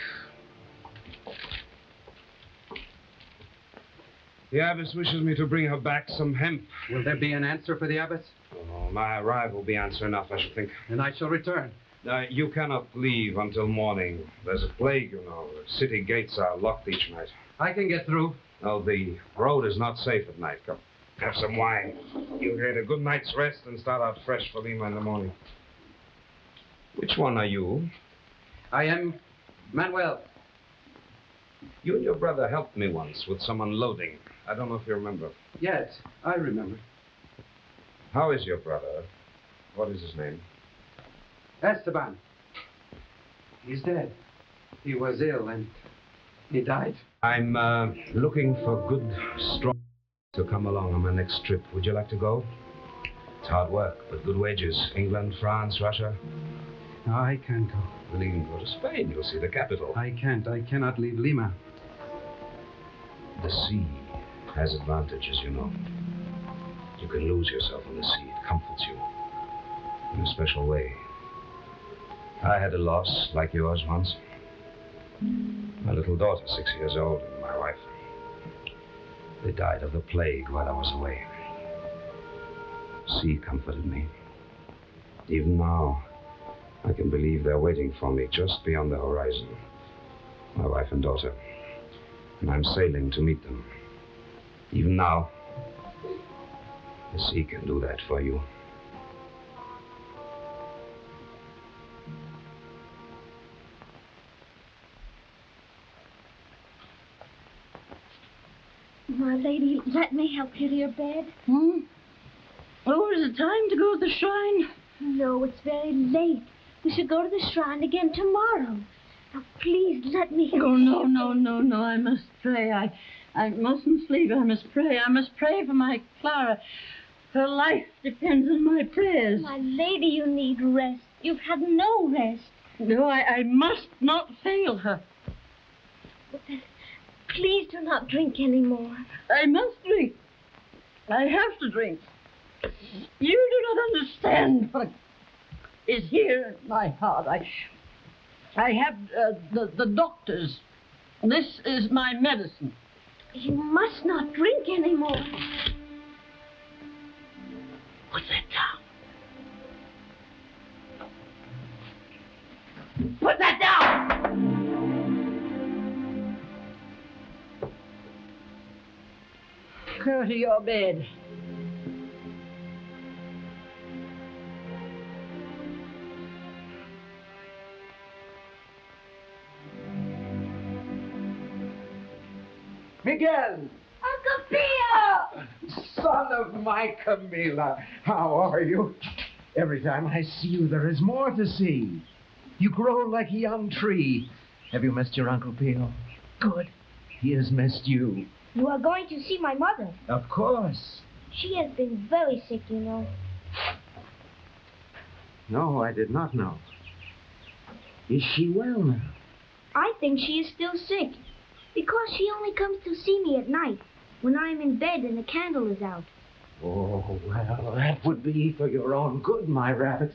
The abbess wishes me to bring her back some hemp. Will there be an answer for the abbess? Oh, my arrival will be answer enough, I should think. And I shall return. You cannot leave until morning. There's a plague, you know. The city gates are locked each night. I can get through. No, the road is not safe at night. Come, have some wine. You'll get a good night's rest and start out fresh for Lima in the morning. Which one are you? I am Manuel. You and your brother helped me once with some unloading. I don't know if you remember. Yes, I remember. How is your brother? What is his name? Esteban. He's dead. He was ill and he died. I'm looking for good, strong to come along on my next trip. Would you like to go? It's hard work, but good wages. England, France, Russia. No, I can't go. Well, you can go to Spain. You'll see the capital. I can't. I cannot leave Lima. The sea has advantages, you know. You can lose yourself on the sea. It comforts you in a special way. I had a loss like yours once. My little daughter, 6 years old, and my wife. They died of the plague while I was away. Sea comforted me. Even now, I can believe they're waiting for me just beyond the horizon. My wife and daughter. And I'm sailing to meet them. Even now, the sea can do that for you. My lady, let me help you to your bed. Oh, is it time to go to the shrine? No, it's very late. We should go to the shrine again tomorrow. Now, please, let me help you. Oh, no. I must pray. I mustn't sleep. I must pray. I must pray for my Clara. Her life depends on my prayers. My lady, you need rest. You've had no rest. No, I must not fail her. But then, please do not drink anymore. I must drink. I have to drink. You do not understand what is here in my heart. I have the doctors. This is my medicine. You must not drink anymore. Put that down. Put that down! Go to your bed. Miguel! Uncle Pio! Son of my Camila, how are you? Every time I see you, there is more to see. You grow like a young tree. Have you missed your Uncle Pio? Good. He has missed you. You are going to see my mother. Of course. She has been very sick, you know. No, I did not know. Is she well now? I think she is still sick. Because she only comes to see me at night, when I am in bed and the candle is out. Oh, well, that would be for your own good, my rabbit.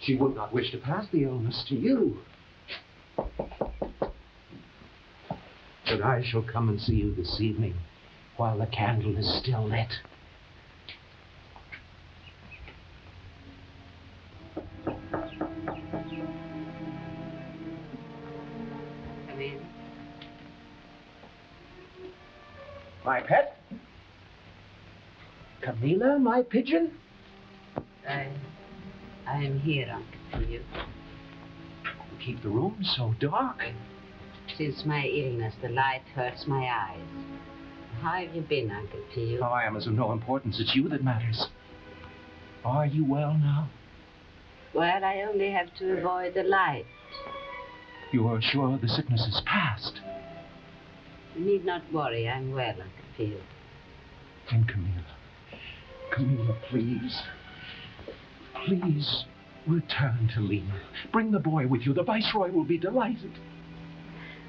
She would not wish to pass the illness to you. But I shall come and see you this evening, while the candle is still lit. Come in. My pet? Camilla, my pigeon? I am here, Uncle Pio. You keep the room so dark. Since my illness, the light hurts my eyes. How have you been, Uncle Pio? Oh, I am of no importance. It's you that matters. Are you well now? Well, I only have to avoid the light. You are sure the sickness is past? You need not worry. I'm well, Uncle Pio. And Camilla. Camilla, please. Please return to Lima. Bring the boy with you. The Viceroy will be delighted.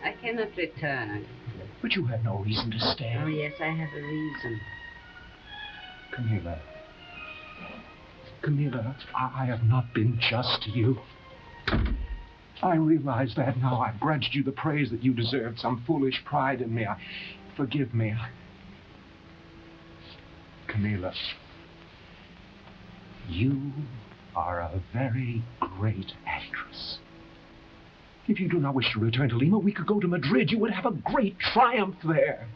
I cannot return, Uncle Pio. But you had no reason to stay. Oh, yes, I have a reason. Camilla. Camilla, I have not been just to you. I realize that now. I've grudged you the praise that you deserved, some foolish pride in me. Forgive me. Camilla, you are a very great actress. If you do not wish to return to Lima, we could go to Madrid. You would have a great triumph there.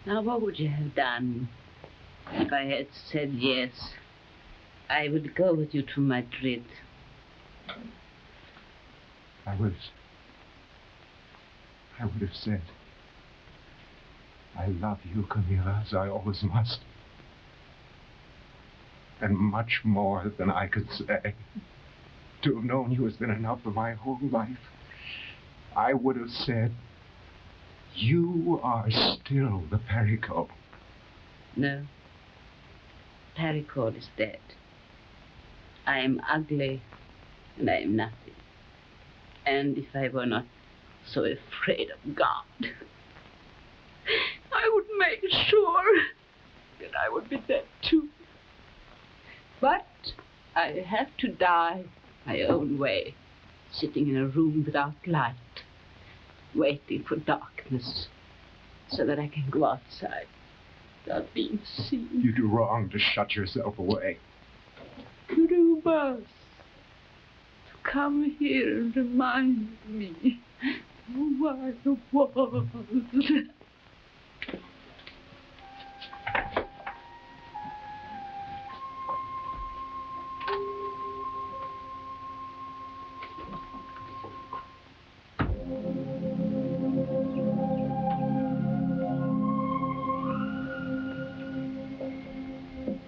Now, what would you have done if I had said yes? I would go with you to Madrid. I would have said, I love you, Camilla, as I always must. And much more than I could say. To have known you has been enough for my whole life. I would have said, you are still the Perico. No. Perico is dead. I am ugly, and I am nothing. And if I were not so afraid of God, I would make sure that I would be dead too. But I have to die my own way, sitting in a room without light, waiting for darkness, so that I can go outside without being seen. You do wrong to shut yourself away. You do best to come here and remind me who I was.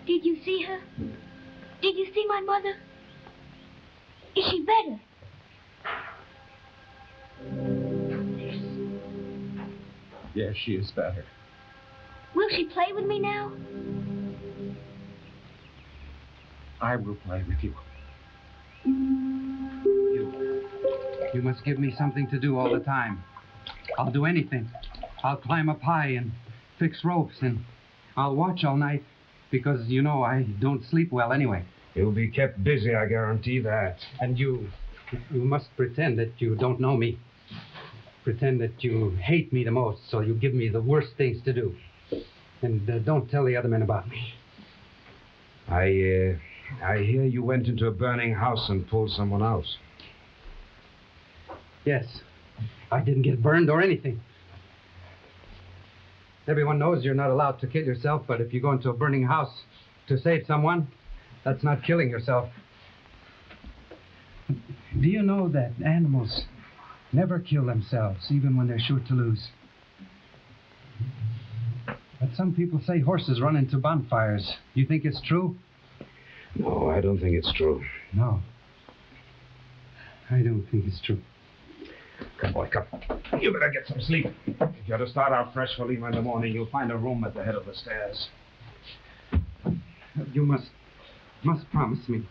Did you see her? Did you see my mother? Is she better? Yes, she is better. Will she play with me now? I will play with you. You must give me something to do all the time. I'll do anything. I'll climb up high and fix ropes, and I'll watch all night because, you know, I don't sleep well anyway. You'll be kept busy, I guarantee that. And you must pretend that you don't know me. Pretend that you hate me the most, so you give me the worst things to do. And don't tell the other men about me. I hear you went into a burning house and pulled someone out. Yes. I didn't get burned or anything. Everyone knows you're not allowed to kill yourself, but if you go into a burning house to save someone, that's not killing yourself. Do you know that animals never kill themselves, even when they're sure to lose? But some people say horses run into bonfires. You think it's true? No, I don't think it's true. No. I don't think it's true. Come, boy, come. You better get some sleep. If you're to start out fresh for Lima in the morning, you'll find a room at the head of the stairs. You must promise me.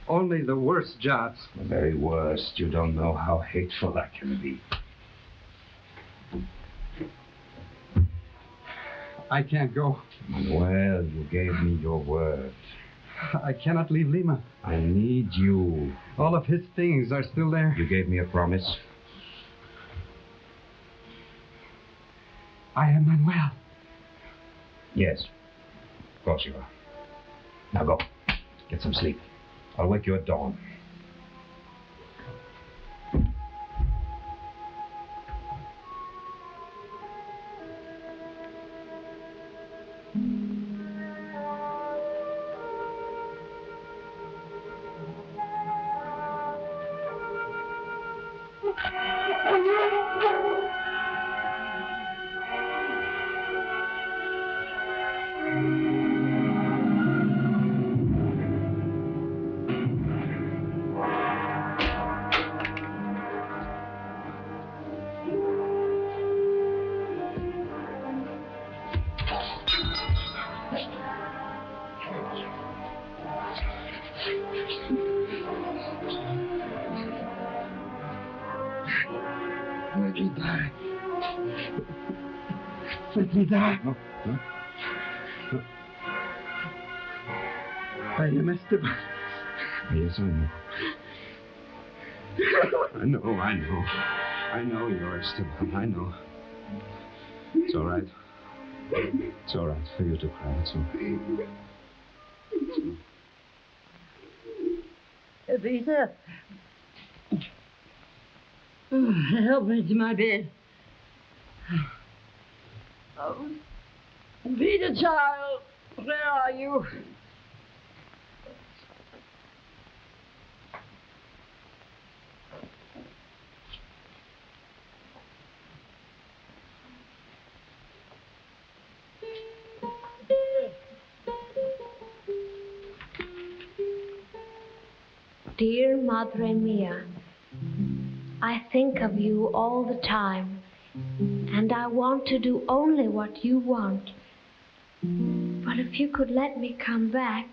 Only the worst jobs. The very worst. You don't know how hateful that can be. I can't go. Manuel, you gave me your word. I cannot leave Lima. I need you. All of his things are still there. You gave me a promise. I am Manuel. Yes. Of course you are. Now go. Get some sleep. I'll wake you at dawn. Let me die. Let me die. No. I am Esteban. Yes, I know. I know you're Esteban. I know. It's all right. It's all right for you to cry. It's all right. Vita. Help me to my bed. Oh, Vita, child, where are you? Dear Madre Mia, I think of you all the time, and I want to do only what you want. But if you could let me come back,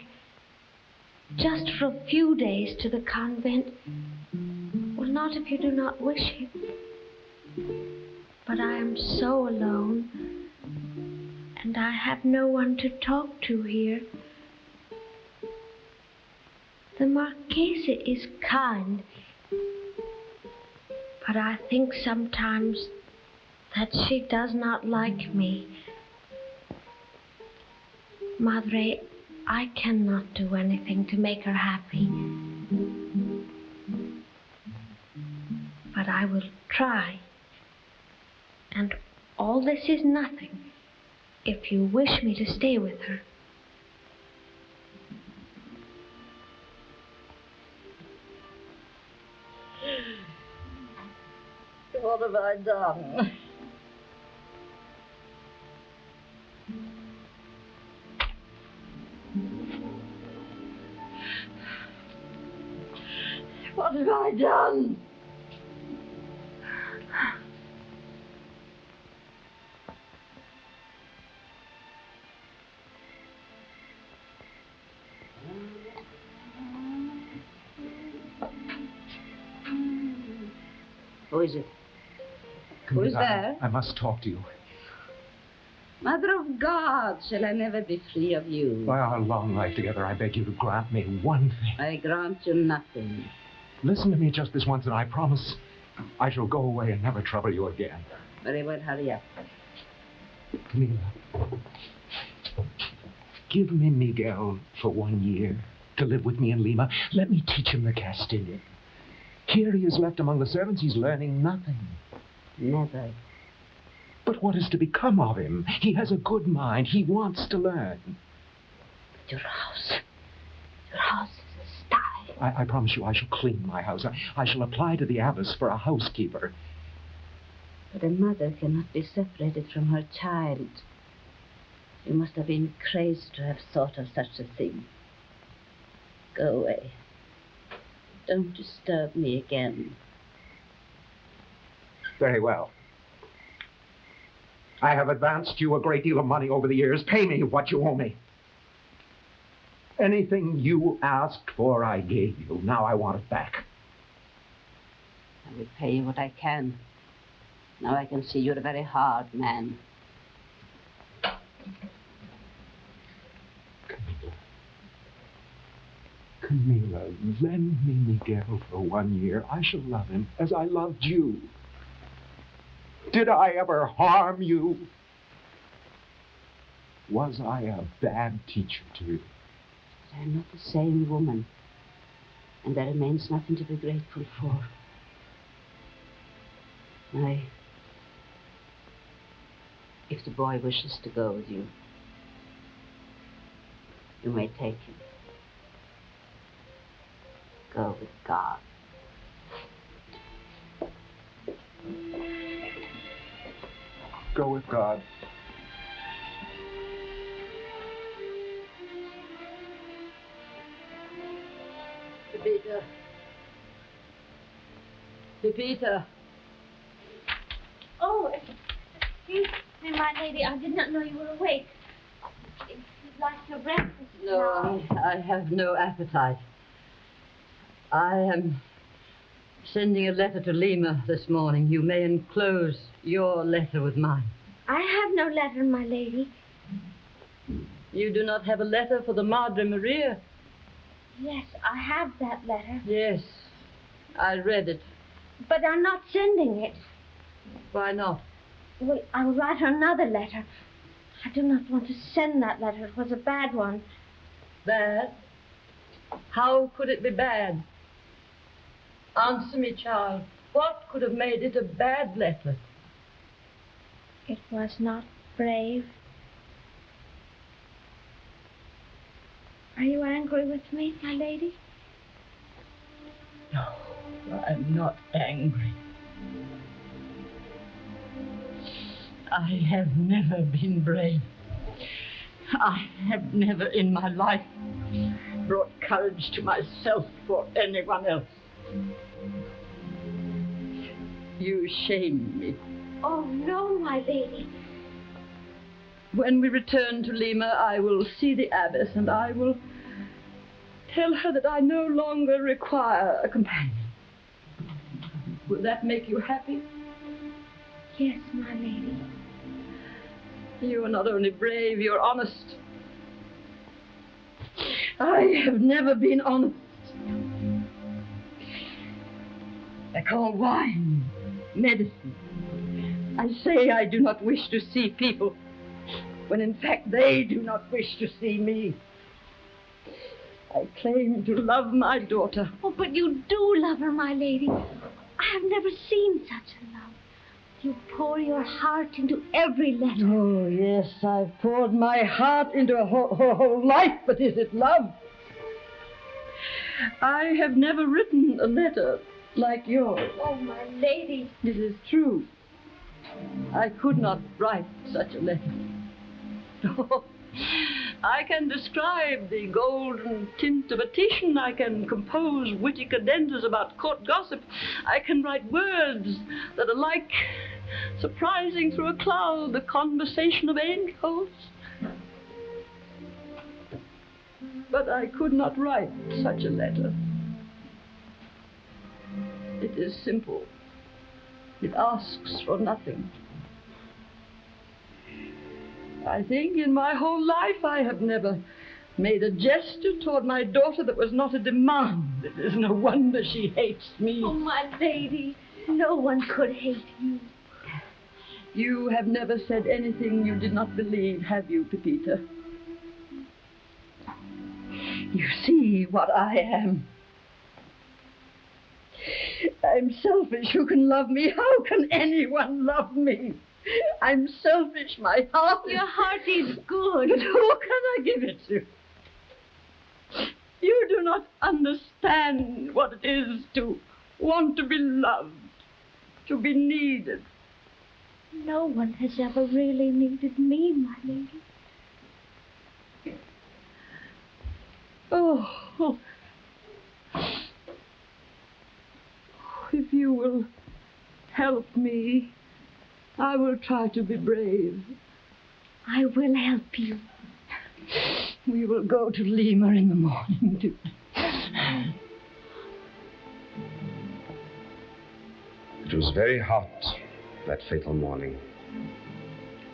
just for a few days to the convent, well, not if you do not wish it. But I am so alone, and I have no one to talk to here. The Marchesa is kind, but I think sometimes that she does not like me. Madre, I cannot do anything to make her happy. But I will try. And all this is nothing if you wish me to stay with her. What have I done? What have I done? Who is it? Who is there? I must talk to you. Mother of God, shall I never be free of you? By our long life together, I beg you to grant me one thing. I grant you nothing. Listen to me just this once, and I promise I shall go away and never trouble you again. Very well, hurry up. Camila, give me Miguel for 1 year to live with me in Lima. Let me teach him the Castilian. Here he is left among the servants. He's learning nothing. Never. But what is to become of him? He has a good mind. He wants to learn. Your house is a sty. I promise you I shall clean my house. I shall apply to the abbess for a housekeeper. But a mother cannot be separated from her child. You must have been crazy to have thought of such a thing. Go away. Don't disturb me again. Very well. I have advanced you a great deal of money over the years. Pay me what you owe me. Anything you asked for, I gave you. Now I want it back. I will pay you what I can. Now I can see you're a very hard man. Camilla, lend me Miguel for 1 year. I shall love him as I loved you. Did I ever harm you? Was I a bad teacher to you? But I'm not the same woman. And there remains nothing to be grateful for. If the boy wishes to go with you, you may take him. Go with God. Go with God. Viveca. Viveca. Oh, excuse me, my lady. I did not know you were awake. If you'd like your breakfast No, I have no appetite. I am sending a letter to Lima this morning. You may enclose your letter with mine. I have no letter, my lady. You do not have a letter for the Madre Maria? Yes, I have that letter. Yes, I read it. But I'm not sending it. Why not? Well, I'll write her another letter. I do not want to send that letter. It was a bad one. Bad? How could it be bad? Answer me, child. What could have made it a bad letter? It was not brave. Are you angry with me, my lady? No, I'm not angry. I have never been brave. I have never in my life brought courage to myself or anyone else. You shame me. Oh, no, my lady. When we return to Lima, I will see the abbess and I will tell her that I no longer require a companion. Will that make you happy? Yes, my lady. You are not only brave, you're honest. I have never been honest. I call wine medicine. I say I do not wish to see people, when in fact they do not wish to see me. I claim to love my daughter. Oh, but you do love her, my lady. I have never seen such a love. You pour your heart into every letter. Oh, yes, I've poured my heart into her whole life, but is it love? I have never written a letter like yours. Oh, my lady. It is true. I could not write such a letter. Oh, I can describe the golden tint of a Titian. I can compose witty cadenzas about court gossip. I can write words that are like surprising through a cloud the conversation of angels. But I could not write such a letter. It is simple. It asks for nothing. I think in my whole life I have never made a gesture toward my daughter that was not a demand. It is no wonder she hates me. Oh, my lady, no one could hate you. You have never said anything you did not believe, have you, Pepita? You see what I am. I'm selfish. Who can love me? How can anyone love me? I'm selfish. My heart is... Your heart is good. But who can I give it to? You do not understand what it is to want to be loved, to be needed. No one has ever really needed me, my lady. Oh. If you will help me, I will try to be brave. I will help you. We will go to Lima in the morning. It was very hot that fatal morning.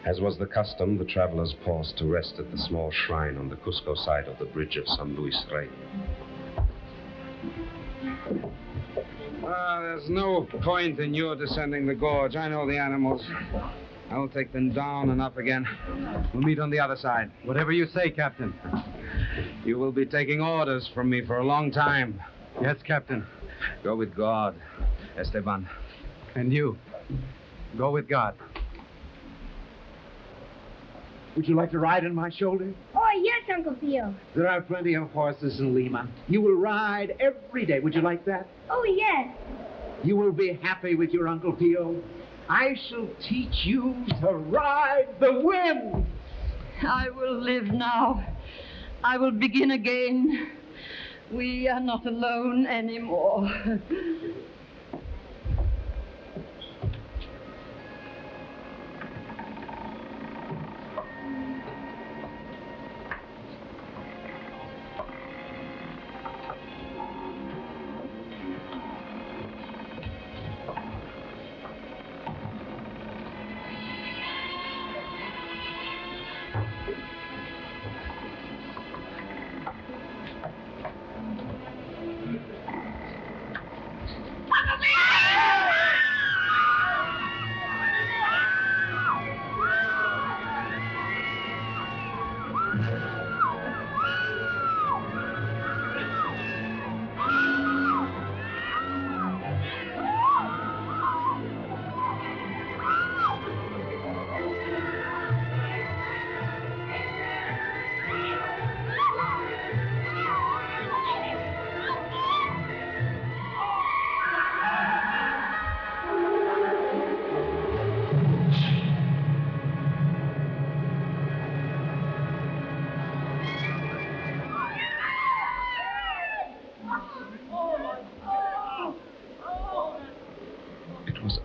As was the custom, the travelers paused to rest at the small shrine on the Cusco side of the bridge of San Luis Rey. There's no point in your descending the gorge. I know the animals. I'll take them down and up again. We'll meet on the other side. Whatever you say, Captain. You will be taking orders from me for a long time. Yes, Captain. Go with God, Esteban. And you, go with God. Would you like to ride on my shoulder? Oh, yes, Uncle Theo. There are plenty of horses in Lima. You will ride every day. Would you like that? Oh, yes. You will be happy with your Uncle Theo. I shall teach you to ride the wind. I will live now. I will begin again. We are not alone anymore.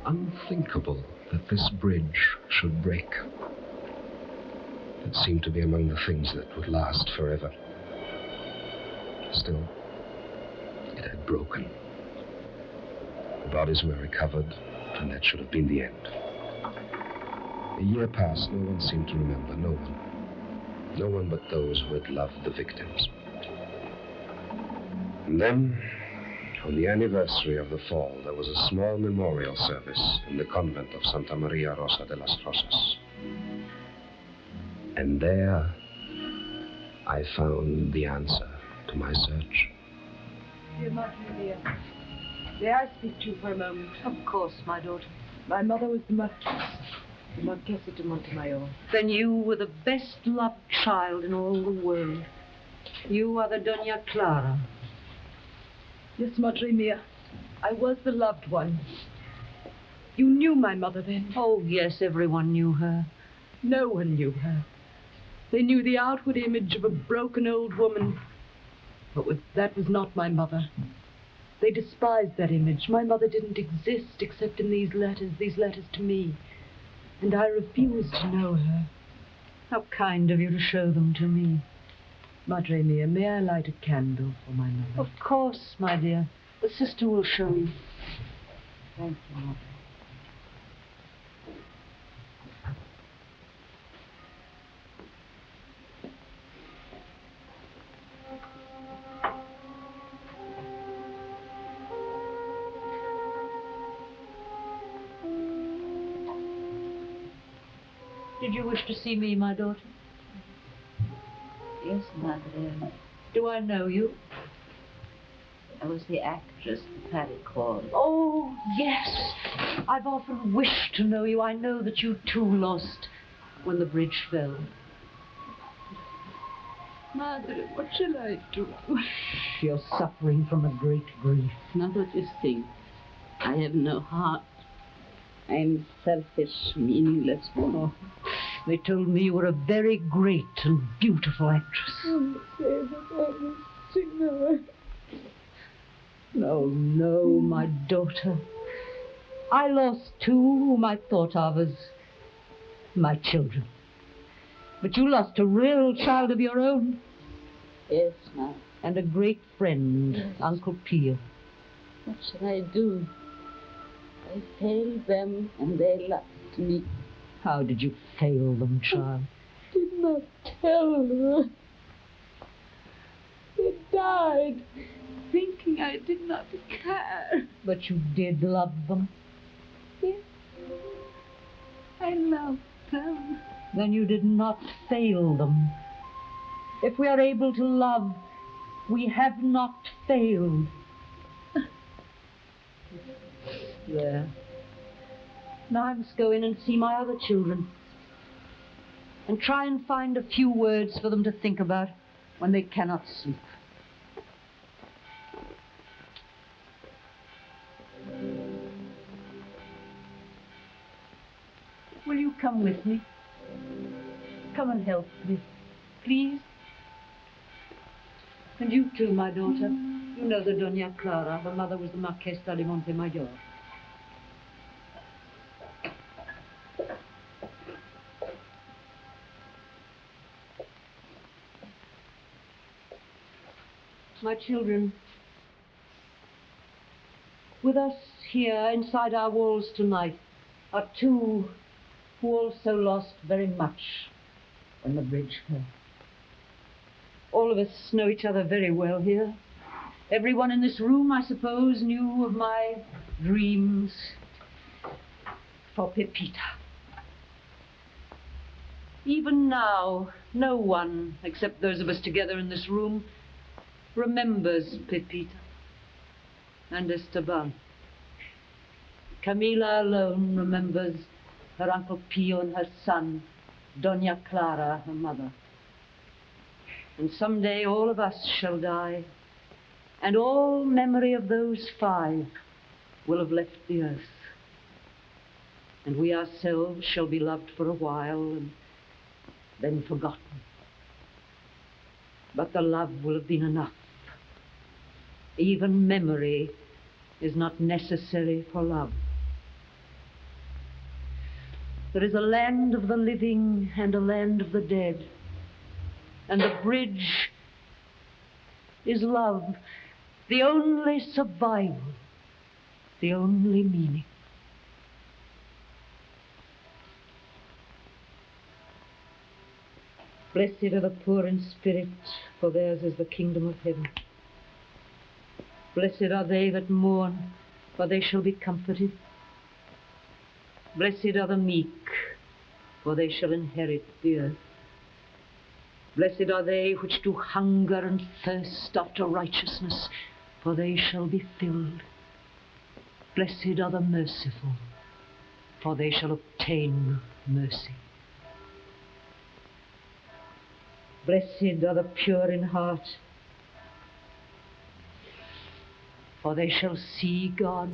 Unthinkable that this bridge should break. It seemed to be among the things that would last forever. Still, it had broken. The bodies were recovered, and that should have been the end. A year passed, no one seemed to remember, no one. No one but those who had loved the victims. And then, on the anniversary of the fall, there was a small memorial service in the convent of Santa Maria Rosa de las Rosas. And there, I found the answer to my search. Dear Marjorie, may I speak to you for a moment? Of course, my daughter. My mother was the Marquesa de Montemayor. Then you were the best-loved child in all the world. You are the Doña Clara. Yes, Madre Mia, I was the loved one. You knew my mother then? Oh, yes, everyone knew her. No one knew her. They knew the outward image of a broken old woman. But that was not my mother. They despised that image. My mother didn't exist except in these letters to me. And I refused to know her. How kind of you to show them to me. Madre Mia, may I light a candle for my mother? Of course, my dear. The sister will show you. Thank you, Mother. Did you wish to see me, my daughter? Yes, Madre. Do I know you? I was the actress Patty called. Oh, yes. I've often wished to know you. I know that you too lost when the bridge fell. Madre, what shall I do? You're suffering from a great grief. Not what you think. I have no heart. I'm selfish, meaningless. Oh, they told me you were a very great and beautiful actress. Oh, say that, Signor. No, no, my daughter. I lost two whom I thought of as my children. But you lost a real child of your own. Yes, ma'am. And a great friend, Yes. Uncle Pio. What shall I do? I failed them and they left me. How did you fail them, child? I did not tell her. They died, thinking I did not care. But you did love them. Yes, I loved them. Then you did not fail them. If we are able to love, we have not failed. There. Now I must go in and see my other children and try and find a few words for them to think about when they cannot sleep. Will you come with me? Come and help me, please. And you too, my daughter. You know the Doña Clara. Her mother was the Marquesa de Montemayor. My children, with us here inside our walls tonight are two who also lost very much when the bridge fell. All of us know each other very well here. Everyone in this room, I suppose, knew of my dreams for Pepita. Even now, no one, except those of us together in this room, remembers Pepita and Esteban. Camila alone remembers her Uncle Pio and her son, Doña Clara, her mother. And someday all of us shall die, and all memory of those five will have left the earth. And we ourselves shall be loved for a while and then forgotten. But the love will have been enough. Even memory is not necessary for love. There is a land of the living and a land of the dead. And the bridge is love, the only survival, the only meaning. Blessed are the poor in spirit, for theirs is the kingdom of heaven. Blessed are they that mourn, for they shall be comforted. Blessed are the meek, for they shall inherit the earth. Blessed are they which do hunger and thirst after righteousness, for they shall be filled. Blessed are the merciful, for they shall obtain mercy. Blessed are the pure in heart, for they shall see God.